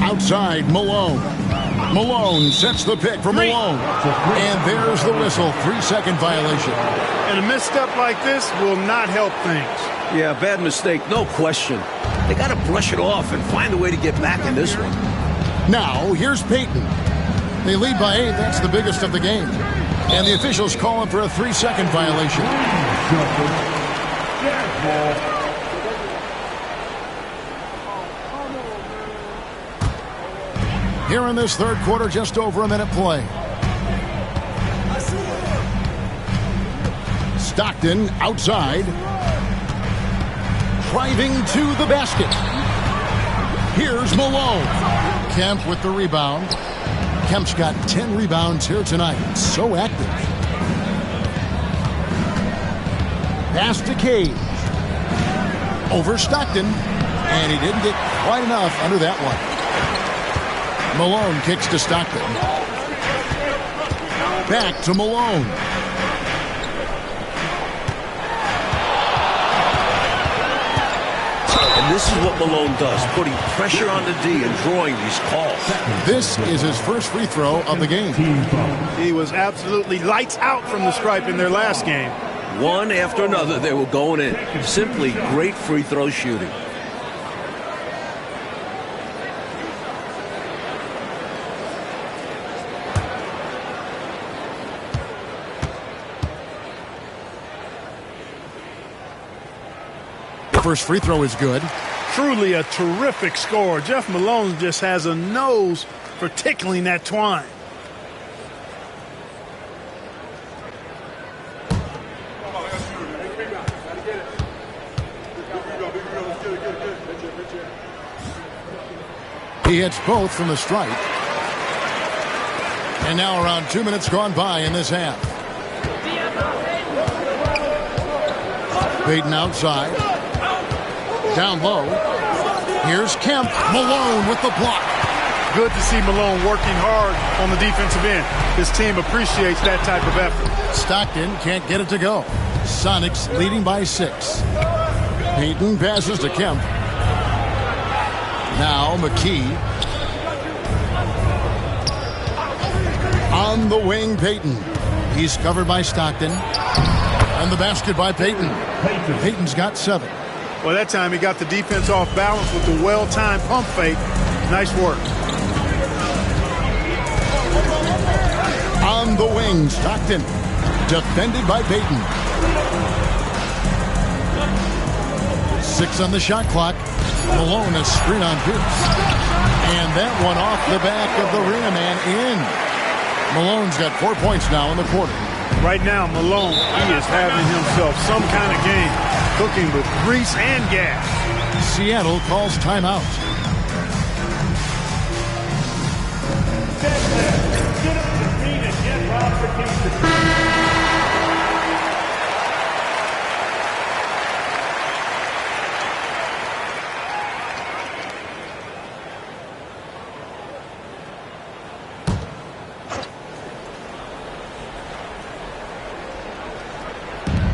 Outside, Malone. Malone sets the pick for Malone. And there's the whistle. 3-second violation. And a misstep like this will not help things. Yeah, bad mistake, no question. They got to brush it off and find a way to get back in this one. Now, here's Payton. They lead by 8. That's the biggest of the game. And the officials call him for a 3-second violation. Here in this third quarter, just over a minute play. Stockton outside. Driving to the basket. Here's Malone. Kemp with the rebound. Kemp's got 10 rebounds here tonight. So active. Pass to Cage. Over Stockton. And he didn't get quite enough under that one. Malone kicks to Stockton. Back to Malone. And this is what Malone does, putting pressure on the D and drawing these calls. This is his first free throw of the game. He was absolutely lights out from the stripe in their last game. One after another, they were going in. Simply great free throw shooting. First free throw is good. Truly a terrific scorer. Jeff Malone just has a nose for tickling that twine. He hits both from the stripe. And now around 2 minutes gone by in this half. Payton outside. Down low. Here's Kemp. Malone with the block. Good to see Malone working hard on the defensive end. His team appreciates that type of effort. Stockton can't get it to go. Sonics leading by 6. Payton passes to Kemp. Now McKee. On the wing, Payton. He's covered by Stockton. And the basket by Payton. Payton's got 7. Well, that time he got the defense off balance with the well-timed pump fake. Nice work. On the wing, Stockton. Defended by Payton. 6 on the shot clock. Malone a screen on Pierce. And that one off the back of the rim and in. Malone's got 4 points now in the quarter. Right now, Malone, he is having himself some kind of game. Cooking with grease and gas. Seattle calls timeout.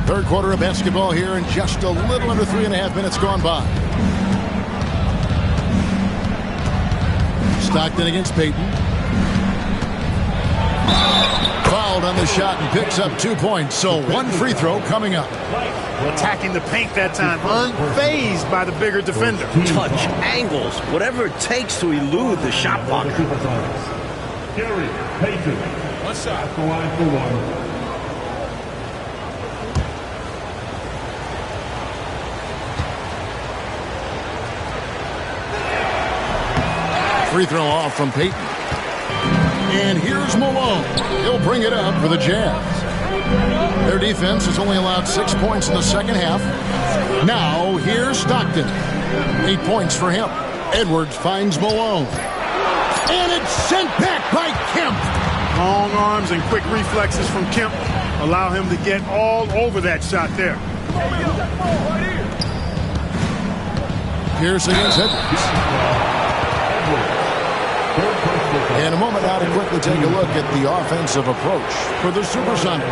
Third quarter of basketball here, and just a little under 3.5 minutes gone by. Stockton against Payton. Fouled on the shot and picks up 2 points. So 1 free throw coming up. Attacking the paint that time, unfazed by the bigger defender. Touch, angles, whatever it takes to elude the shot blocker. Gary Payton. One shot. At the line for 1. Free throw off from Payton. And here's Malone. He'll bring it up for the Jazz. Their defense has only allowed 6 points in the second half. Now here's Stockton. 8 points for him. Edwards finds Malone. And it's sent back by Kemp. Long arms and quick reflexes from Kemp allow him to get all over that shot there. Pierce against Edwards. In a moment now to quickly take a look at the offensive approach for the Supersonics.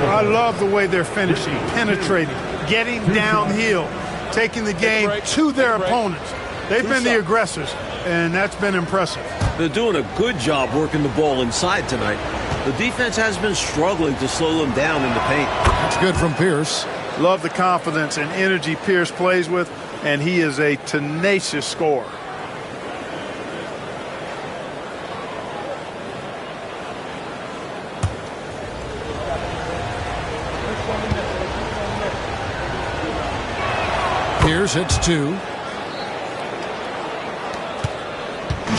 I love the way they're finishing, penetrating, getting downhill, taking the game to their opponents. They've been the aggressors, and that's been impressive. They're doing a good job working the ball inside tonight. The defense has been struggling to slow them down in the paint. That's good from Pierce. Love the confidence and energy Pierce plays with. and he is a tenacious scorer. Pierce hits 2.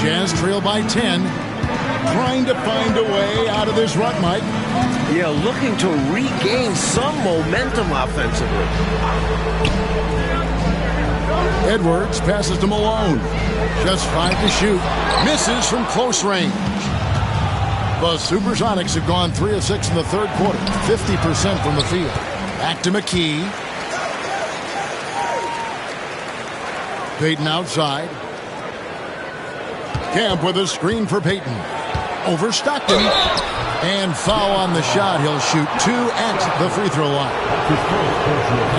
Jazz trail by 10. Trying to find a way out of this rut, Mike. Yeah, looking to regain some momentum offensively. Edwards passes to Malone. Just 5 to shoot. Misses from close range. The Supersonics have gone 3 of 6 in the third quarter. 50% from the field. Back to McKee. Payton outside. Camp with a screen for Payton. Over Stockton. And foul on the shot. He'll shoot 2 at the free throw line.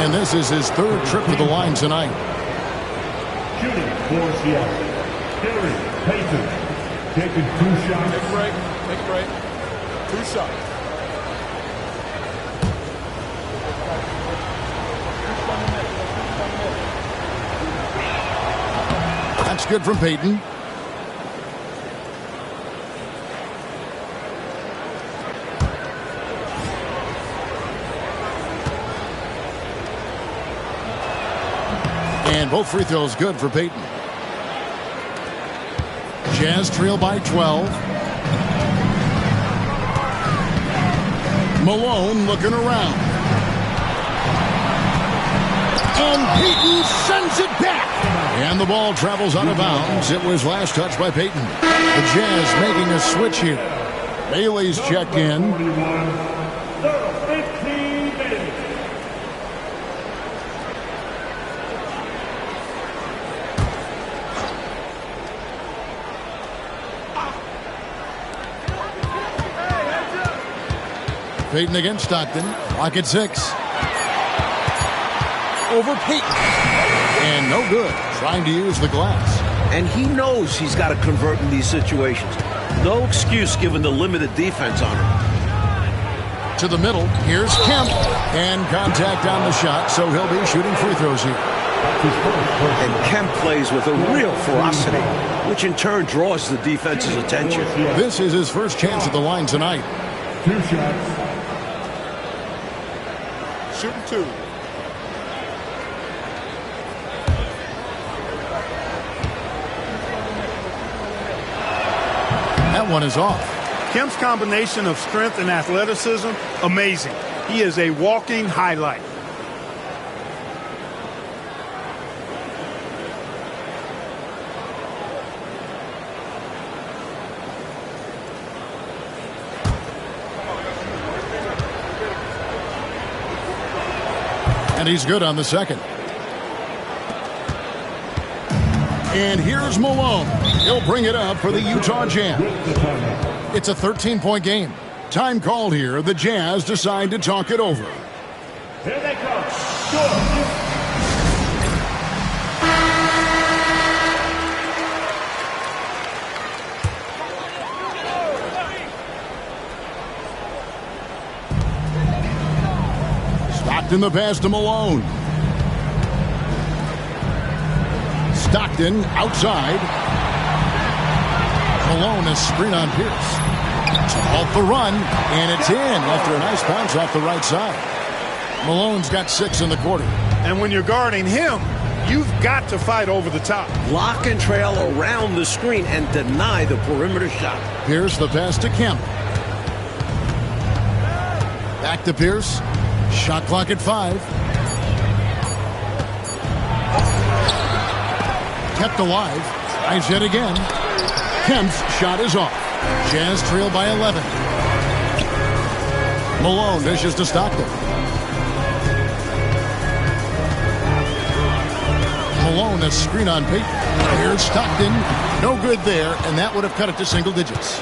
And this is his 3rd trip to the line tonight. Shooting for Seattle, Gary Payton, taking 2 shots. Take a break. Take a break. 2 shots. That's good from Payton. And both free throws good for Payton. Jazz trail by 12. Malone looking around. And Payton sends it back. And the ball travels out of bounds. It was last touched by Payton. The Jazz making a switch here. Bailey's checked in. Payton against Stockton. Clock at 6. Over Payton. And no good. Trying to use the glass. And he knows he's got to convert in these situations. No excuse given the limited defense on him. To the middle. Here's Kemp. And contact on the shot, so he'll be shooting free throws here. And Kemp plays with a real ferocity, which in turn draws the defense's attention. This is his first chance at the line tonight. 2 shots. Shooting 2. That one is off. Kemp's combination of strength and athleticism, amazing. He is a walking highlight. And he's good on the second. And here's Malone. He'll bring it up for the Utah Jazz. It's a 13-point game. Time called here. The Jazz decide to talk it over. Here they come. Score. Stockton the pass to Malone. Stockton outside. Malone a screen on Pierce. Off the run, and it's in after a nice bounce off the right side. Malone's got 6 in the quarter. And when you're guarding him, you've got to fight over the top. Block and trail around the screen and deny the perimeter shot. Pierce the pass to Kemp. Back to Pierce. Shot clock at 5. Kept alive. Tries yet again. Kemp's shot is off. Jazz trail by 11. Malone dishes to Stockton. Malone a screen on Payton. Here's Stockton. No good there, and that would have cut it to single digits.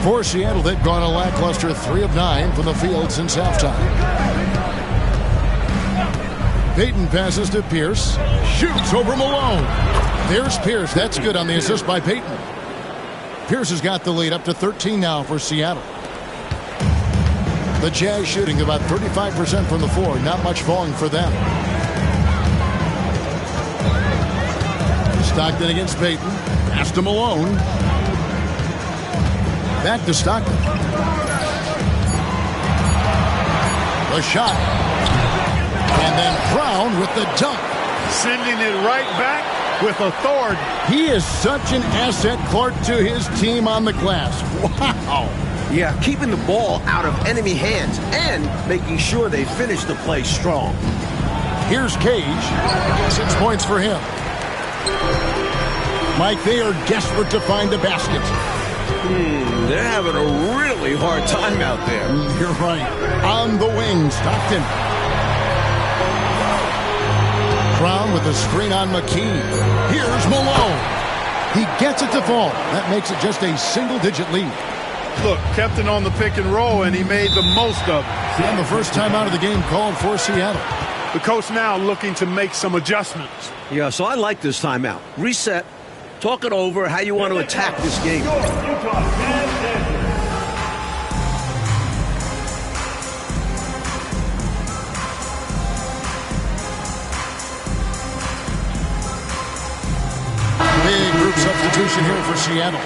For Seattle, they've gone a lackluster 3 of 9 from the field since halftime. Payton passes to Pierce. Shoots over Malone. There's Pierce. That's good on the assist by Payton. Pierce has got the lead up to 13 now for Seattle. The Jazz shooting about 35% from the floor. Not much falling for them. Stockton against Payton. Pass to Malone. Back to Stockton. The shot. And then Brown with the dunk. Sending it right back with authority. He is such an asset, Clark, to his team on the glass. Wow. Yeah, keeping the ball out of enemy hands and making sure they finish the play strong. Here's Cage. 6 points for him. Mike, they are desperate to find a basket. They're having a really hard time out there. You're right. On the wing, Stockton. Brown with a screen on McKee. Here's Malone. He gets it to fall. That makes it just a single-digit lead. Look, kept it on the pick and roll, and he made the most of it. And the first time out of the game called for Seattle. The coach now looking to make some adjustments. Yeah, so I like this timeout. Reset. Talk it over how you want to attack this game. Big group substitution here for Seattle.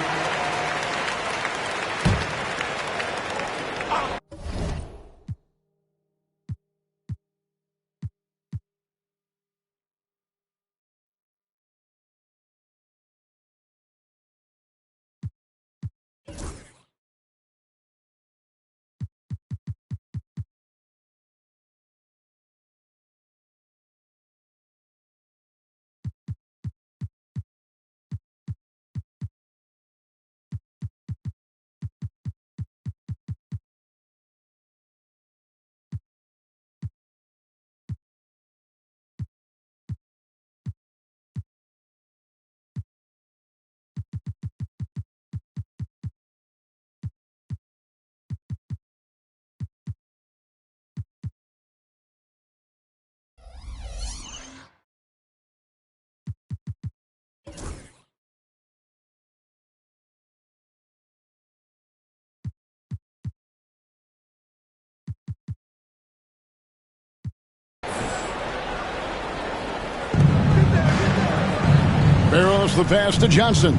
Barrows the pass to Johnson.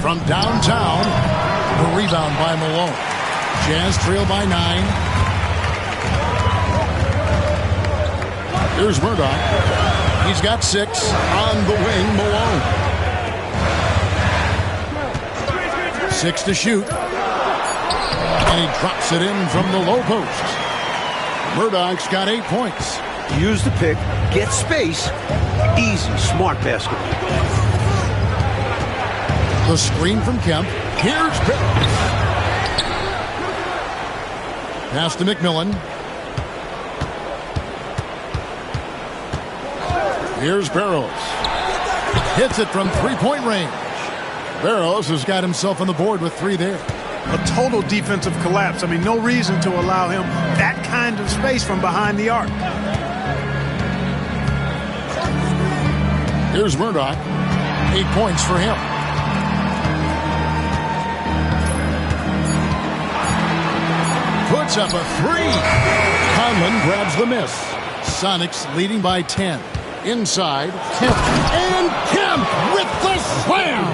From downtown, the rebound by Malone. Jazz trail by 9. Here's Murdoch. He's got 6 on the wing, Malone. 6 to shoot. And he drops it in from the low post. Murdoch's got 8 points. Use the pick, get space. Easy, smart basketball. The screen from Kemp. Here's Barrows. Pass to McMillan. Here's Barrows. Hits it from three-point range. Barrows has got himself on the board with 3 there. A total defensive collapse. I mean, no reason to allow him that kind of space from behind the arc. Here's Murdoch. 8 points for him. Puts up a 3. Conlon grabs the miss. Sonics leading by 10. Inside, Kemp. And Kemp with the slam!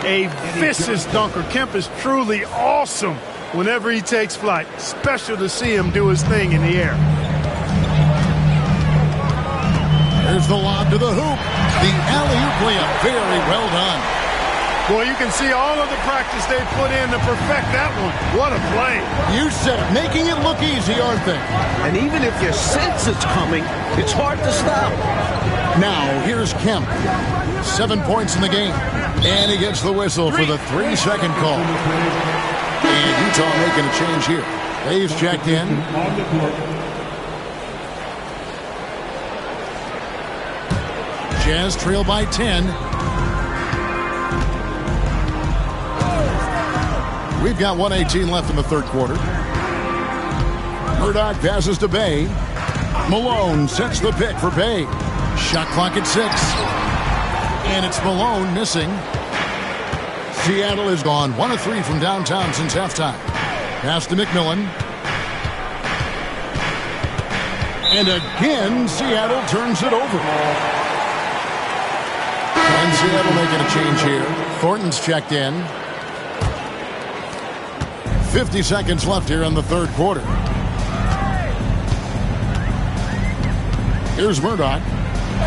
A vicious dunker. Kemp is truly awesome whenever he takes flight. Special to see him do his thing in the air. There's the lob to the hoop. The alley-oop layup. Very well done. Boy, you can see all of the practice they put in to perfect that one. What a play. You said it. Making it look easy, aren't they? And even if you sense it's coming, it's hard to stop. Now, here's Kemp. 7 points in the game. And he gets the whistle for the 3-second call. And Utah making a change here. Dave's checked in. Jazz trail by 10. We've got 1:18 left in the third quarter. Murdoch passes to Bay. Malone sets the pick for Bay. Shot clock at 6. And it's Malone missing. Seattle has gone 1 of 3 from downtown since halftime. Pass to McMillan. And again, Seattle turns it over. And Seattle making a change here. Thornton's checked in. 50 seconds left here in the third quarter. Here's Murdoch.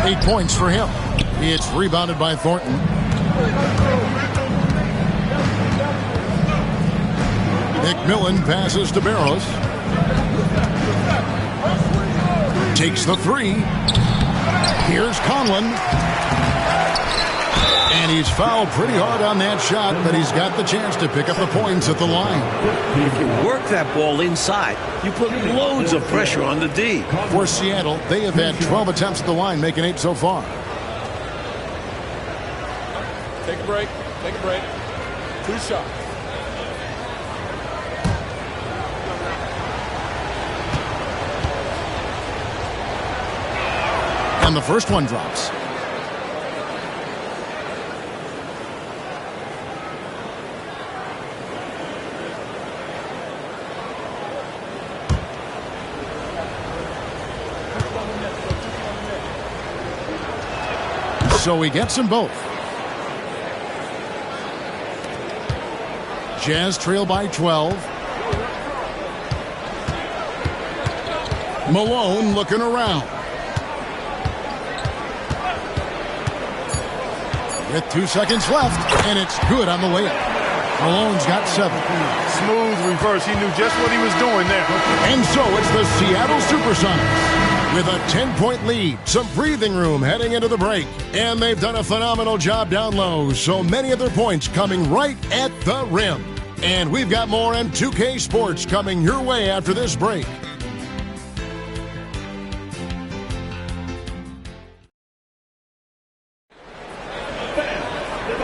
8 points for him. It's rebounded by Thornton. McMillan passes to Barros. Takes the three. Here's Conlon. And he's fouled pretty hard on that shot, but he's got the chance to pick up the points at the line. If you work that ball inside, you put loads of pressure on the D. For Seattle, they have had 12 attempts at the line, making 8 so far. Take a break. Take a break. 2 shots. And the first one drops. So he gets them both. Jazz trail by 12. Malone looking around. With 2 seconds left, and it's good on the layup. Malone's got 7. Smooth reverse. He knew just what he was doing there. And so it's the Seattle Supersonics with a 10-point lead. Some breathing room heading into the break. And they've done a phenomenal job down low. So many of their points coming right at the rim. And we've got more M2K Sports coming your way after this break.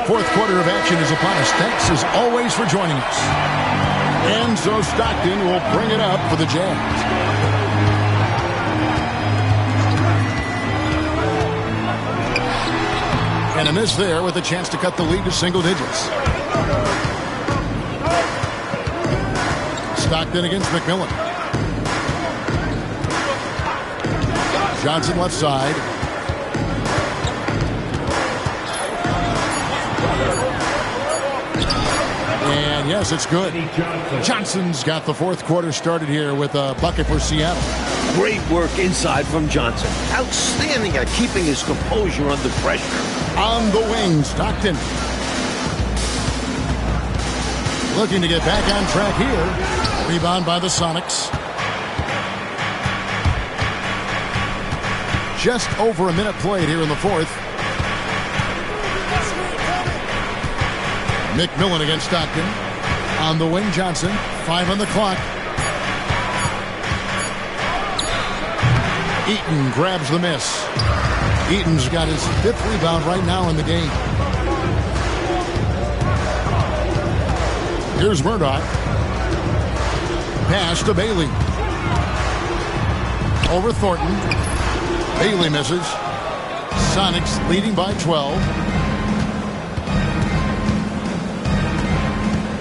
Fourth quarter of action is upon us. Thanks as always for joining us. And so Stockton will bring it up for the Jazz. And a miss there with a chance to cut the lead to single digits. Stockton against McMillan. Johnson left side. And yes, it's good. Johnson's got the fourth quarter started here with a bucket for Seattle. Great work inside from Johnson. Outstanding at keeping his composure under pressure. On the wing, Stockton. Looking to get back on track here. Rebound by the Sonics. Just over a minute played here in the fourth. McMillan against Stockton. On the wing, Johnson. 5 on the clock. Eaton grabs the miss. Eaton's got his 5th rebound right now in the game. Here's Murdoch. Pass to Bailey. Over Thornton. Bailey misses. Sonics leading by 12.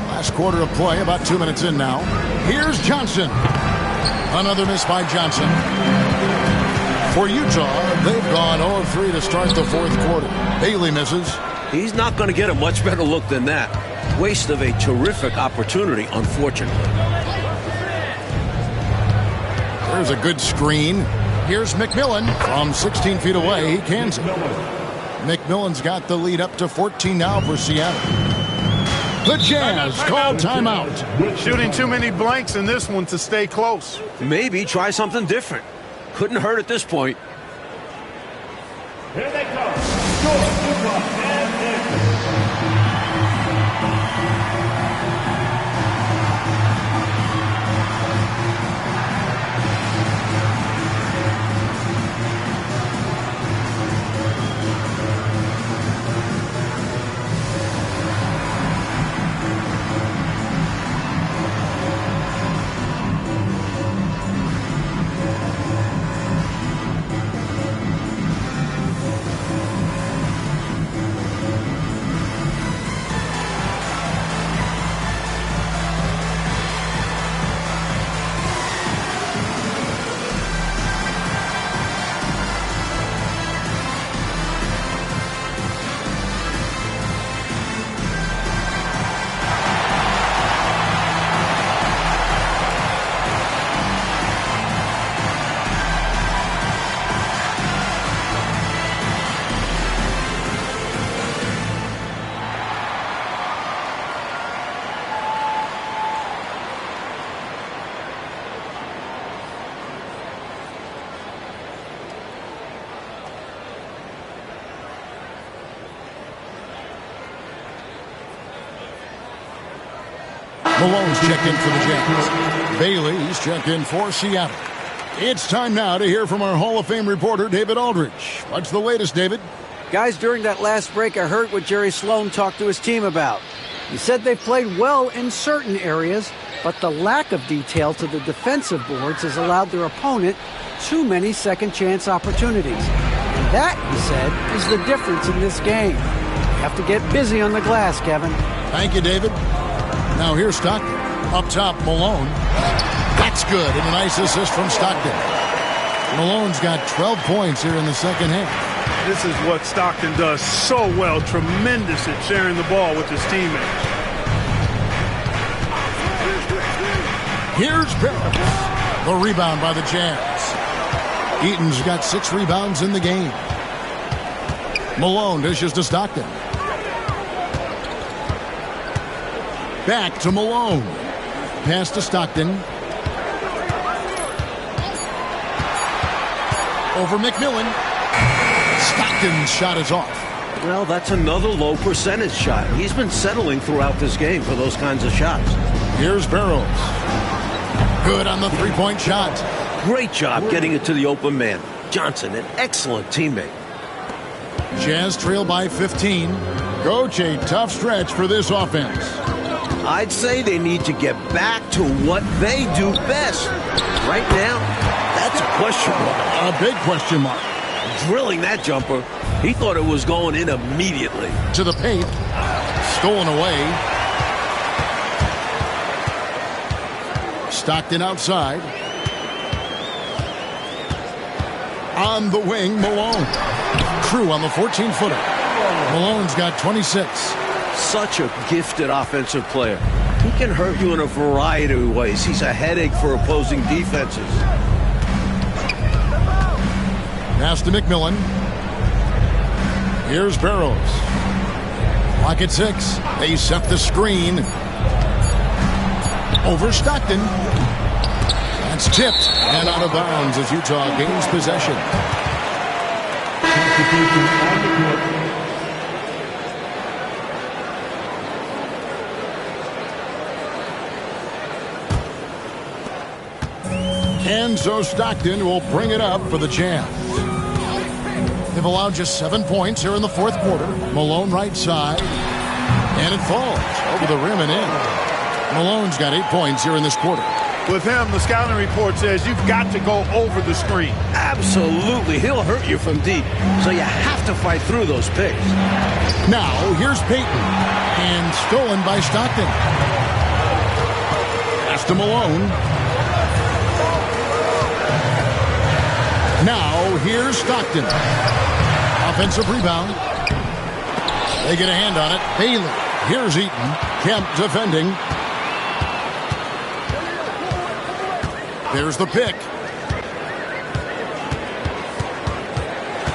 Last quarter of play, about 2 minutes in now. Here's Johnson. Another miss by Johnson. For Utah, they've gone 0-3 to start the fourth quarter. Bailey misses. He's not going to get a much better look than that. Waste of a terrific opportunity, unfortunately. There's a good screen. Here's McMillan from 16 feet away. He cans it. McMillan's got the lead up to 14 now for Seattle. The Jazz call timeout. Shooting too many blanks in this one to stay close. Maybe try something different. Couldn't hurt at this point. Here they come. Utah and Malone's checked in for the Jazz. Bailey's checked in for Seattle. It's time now to hear from our Hall of Fame reporter, David Aldridge. What's the latest, David? Guys, during that last break, I heard what Jerry Sloan talked to his team about. He said they've played well in certain areas, but the lack of detail to the defensive boards has allowed their opponent too many second-chance opportunities. And that, he said, is the difference in this game. You have to get busy on the glass, Kevin. Thank you, David. Now here's Stockton. Up top, Malone. That's good, and a nice assist from Stockton. Malone's got 12 points here in the second half. This is what Stockton does so well. Tremendous at sharing the ball with his teammates. Here's Barrows. The rebound by the Jazz. Eaton's got 6 rebounds in the game. Malone dishes to Stockton. Back to Malone. Pass to Stockton. Over McMillan. Stockton's shot is off. Well, that's another low percentage shot. He's been settling throughout this game for those kinds of shots. Here's Barrows. Good on the three-point shot. Great job getting it to the open man. Johnson, an excellent teammate. Jazz trail by 15. Coach, a tough stretch for this offense. I'd say they need to get back to what they do best. Right now, that's a question mark. A big question mark. Drilling that jumper, he thought it was going in immediately. To the paint. Stolen away. Stockton outside. On the wing, Malone. Crew on the 14-footer. Malone's got 26. Such a gifted offensive player. He can hurt you in a variety of ways. He's a headache for opposing defenses. Pass to McMillan. Here's Barrows. Clock at 6. They set the screen. Over Stockton. That's tipped and out of bounds as Utah gains possession. And so Stockton will bring it up for the Jazz. They've allowed just 7 points here in the fourth quarter. Malone right side. And it falls over the rim and in. Malone's got 8 points here in this quarter. With him, the scouting report says you've got to go over the screen. Absolutely. He'll hurt you from deep. So you have to fight through those picks. Now, here's Payton. And stolen by Stockton. Pass to Malone. Now, here's Stockton. Offensive rebound. They get a hand on it. Bailey. Here's Eaton. Kemp defending. There's the pick.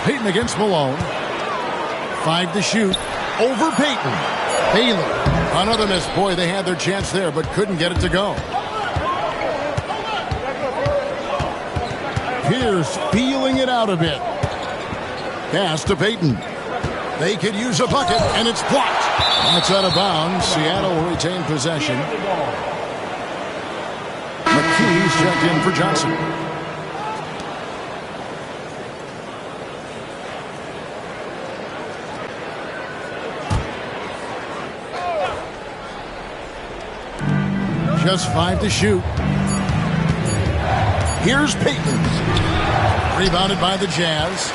Payton against Malone. 5 to shoot. Over Payton. Bailey. Another miss. Boy, they had their chance there, but couldn't get it to go. Pierce feeling it out a bit. Pass to Payton. They could use a bucket, and it's blocked. That's out of bounds. Seattle will retain possession. McKee's checked in for Johnson. Just 5 to shoot. Here's Payton. Rebounded by the Jazz.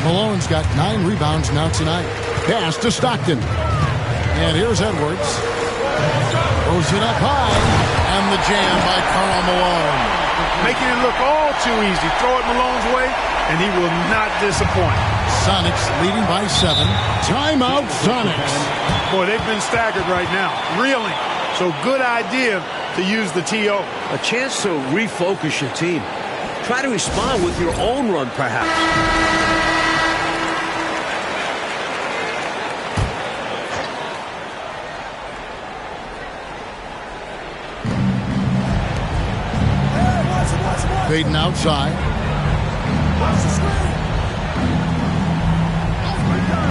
Malone's got 9 rebounds now tonight. Pass to Stockton. And here's Edwards. Throws it up high. And the jam by Karl Malone. Making it look all too easy. Throw it Malone's way, and he will not disappoint. Sonics leading by 7. Timeout, Sonics. Boy, they've been staggered right now. Reeling. So good idea to use the TO. A chance to refocus your team. Try to respond with your own run, perhaps. Payton outside.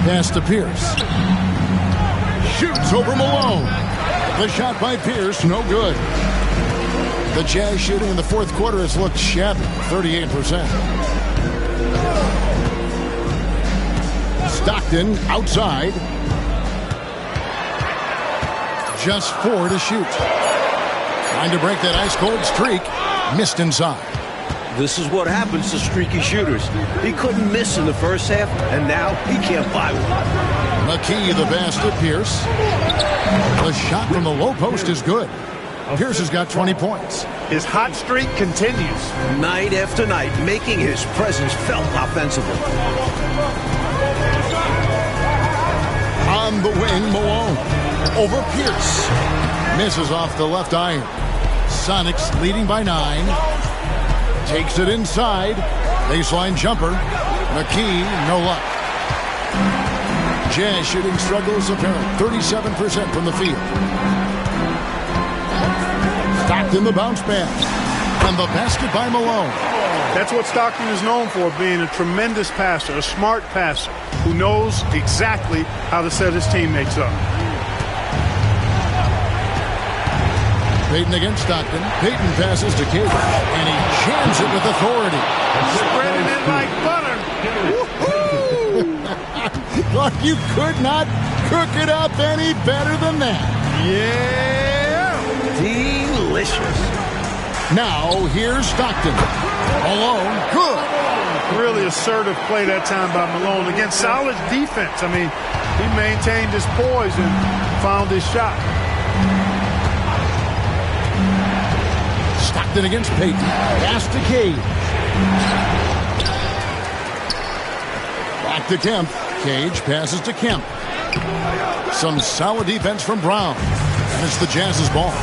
Pass to Pierce. Shoots over Malone. The shot by Pierce, no good. The Jazz shooting in the fourth quarter has looked shabby, 38%. Stockton outside. Just 4 to shoot. Trying to break that ice-cold streak. Missed inside. This is what happens to streaky shooters. He couldn't miss in the first half, and now he can't buy one. McKee, the pass to Pierce. The shot from the low post is good. Pierce has got 20 points. His hot streak continues. Night after night, making his presence felt offensively. On the wing, Malone. Over Pierce. Misses off the left iron. Sonics leading by 9. Takes it inside. Baseline jumper. McKee, no luck. Jazz shooting struggles apparent. 37% from the field. Stockton the bounce pass. And the basket by Malone. That's what Stockton is known for, being a tremendous passer, a smart passer, who knows exactly how to set his teammates up. Payton against Stockton. Payton passes to Cage, and he jams it with authority. Spreading it like butter. Look, you could not cook it up any better than that. Yeah. Delicious. Now, here's Stockton. Malone, good. Really assertive play that time by Malone. Again, solid defense. I mean, he maintained his poise and found his shot. Stockton against Payton. Pass to Cage. Back to Kemp. Cage passes to Kemp. Some solid defense from Brown. And it's the Jazz's ball.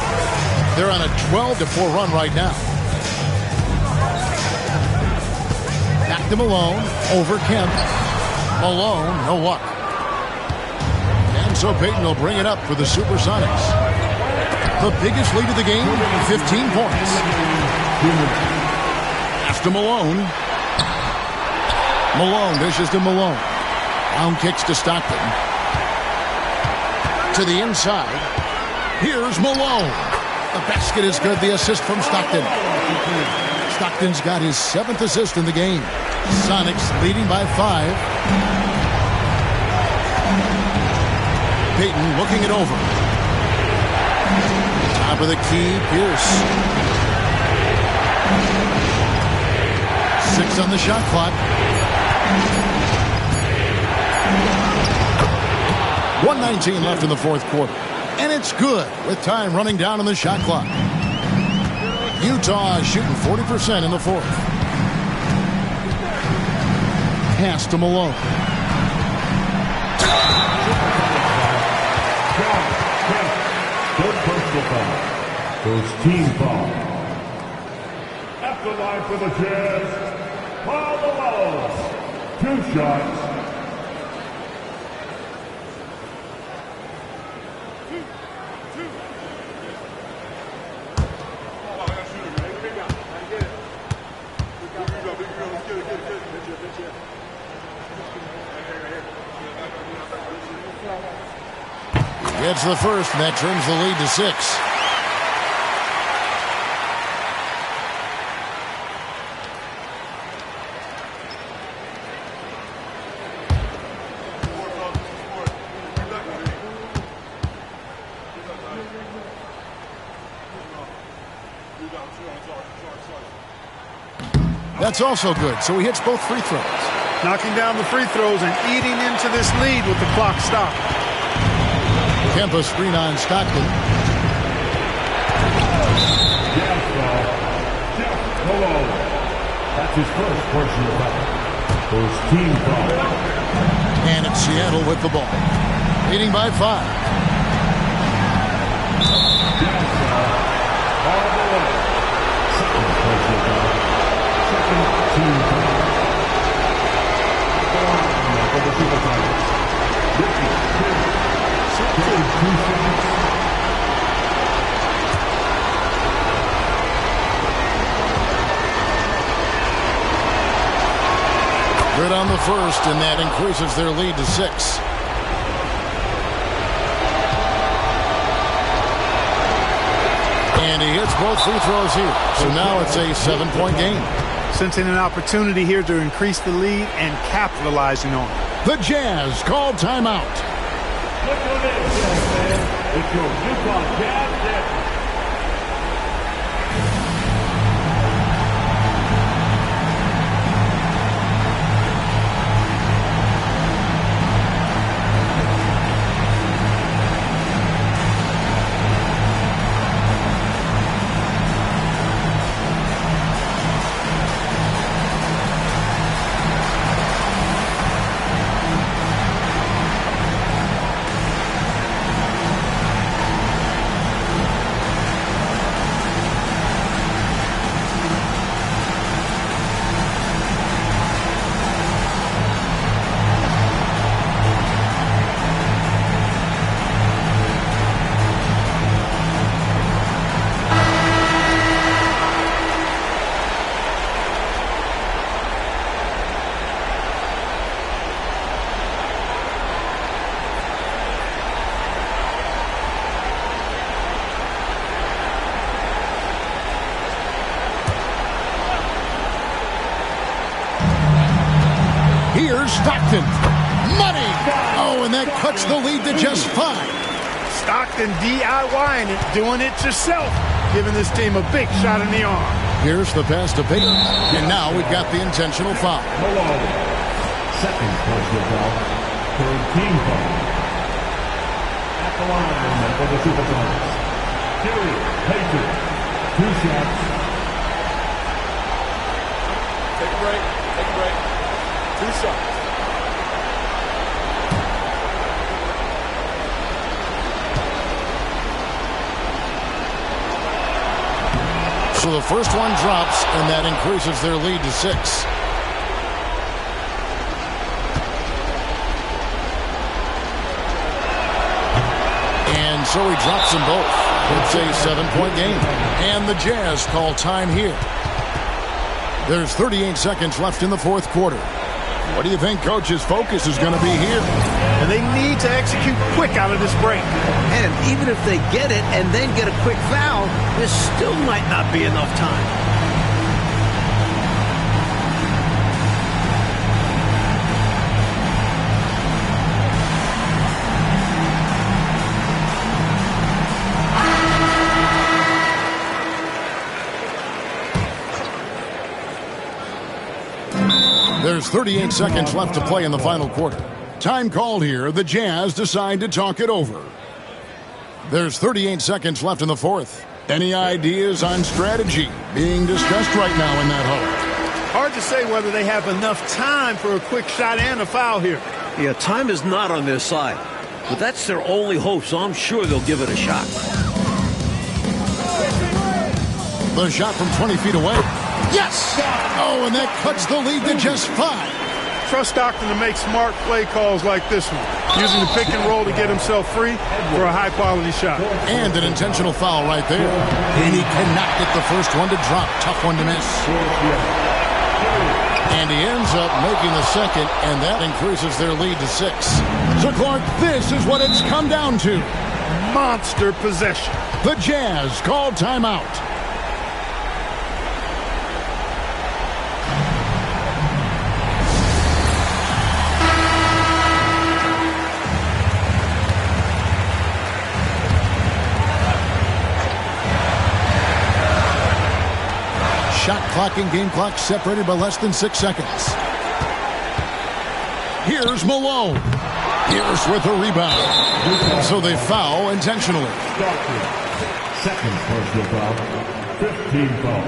They're on a 12-4 run right now. Back to Malone. Over Kemp. Malone, no luck. And so Payton will bring it up for the Supersonics. The biggest lead of the game, 15 points. Pass to Malone. Malone dishes to Malone. Down kicks to Stockton. To the inside. Here's Malone. The basket is good. The assist from Stockton. Stockton's got his 7th assist in the game. Sonics leading by 5. Payton looking it over. Top of the key, Pierce. 6 on the shot clock. 1:19 left in the fourth quarter. And it's good with time running down on the shot clock. Utah shooting 40% in the fourth. Pass to Malone. Third personal foul. First team foul. At the line for the Jazz, Paul Malone. 2 shots. Gets the first, and that turns the lead to 6. That's also good, so he hits both free throws. Knocking down the free throws and eating into this lead with the clock stopped. Kemp screen on Stockton. Jazz foul. Jeff Malone. That's his first personal foul. First team foul. And it's Seattle with the ball. Leading by 5. Jazz foul. Paul Malone. Second personal foul. Second team foul. For the Supersonics. Ricky Pierce. Good on the first, and that increases their lead to 6. And he hits both free throws here. So now it's a 7-point game. Sensing an opportunity here to increase the lead and capitalizing on it. The Jazz call timeout. Look at this, man. It's your Utah Jazz dip. Here's Stockton. Money! Oh, and that cuts the lead to just 5. Stockton DIYing it, doing it yourself, giving this team a big shot in the arm. Here's the pass to Baker. And now we've got the intentional foul. Malone. Second personal foul. Third team foul. At the line for the Supersonics. Gary Payton. 2 shots. Take a break. Take a break. 2 shots. So the first one drops, and that increases their lead to 6. And so he drops them both. It's a 7-point game. And the Jazz call time here. There's 38 seconds left in the fourth quarter. What do you think Coach's focus is going to be here? And they need to execute quick out of this break. And even if they get it and then get a quick foul, there still might not be enough time. There's 38 seconds left to play in the final quarter. Time called here. The Jazz decide to talk it over. There's 38 seconds left in the fourth. Any ideas on strategy being discussed right now in that huddle? Hard to say whether they have enough time for a quick shot and a foul here. Yeah, time is not on their side. But that's their only hope, so I'm sure they'll give it a shot. The shot from 20 feet away. Yes! Oh, and that cuts the lead to just 5. Trust Stockton to make smart play calls like this one, using the pick and roll to get himself free for a high-quality shot. And an intentional foul right there. And he cannot get the first one to drop. Tough one to miss. And he ends up making the second, and that increases their lead to 6. So, Clark, this is what it's come down to. Monster possession. The Jazz call timeout. Shot clock and game clock separated by less than 6 seconds. Here's Malone. Here's with a rebound. So they foul intentionally. Second personal foul. 15 foul.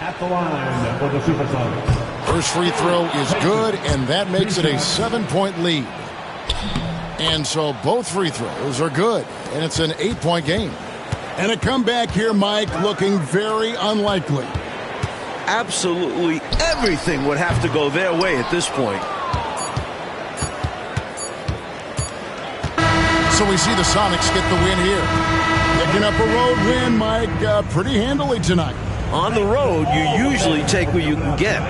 At the line for the Supersonics. First free throw is good, and that makes it a 7-point lead. And so both free throws are good, and it's an 8-point game. And a comeback here, Mike, looking very unlikely. Absolutely everything would have to go their way at this point. So we see the Sonics get the win here. Picking up a road win, Mike, pretty handily tonight. On the road, you usually take what you can get.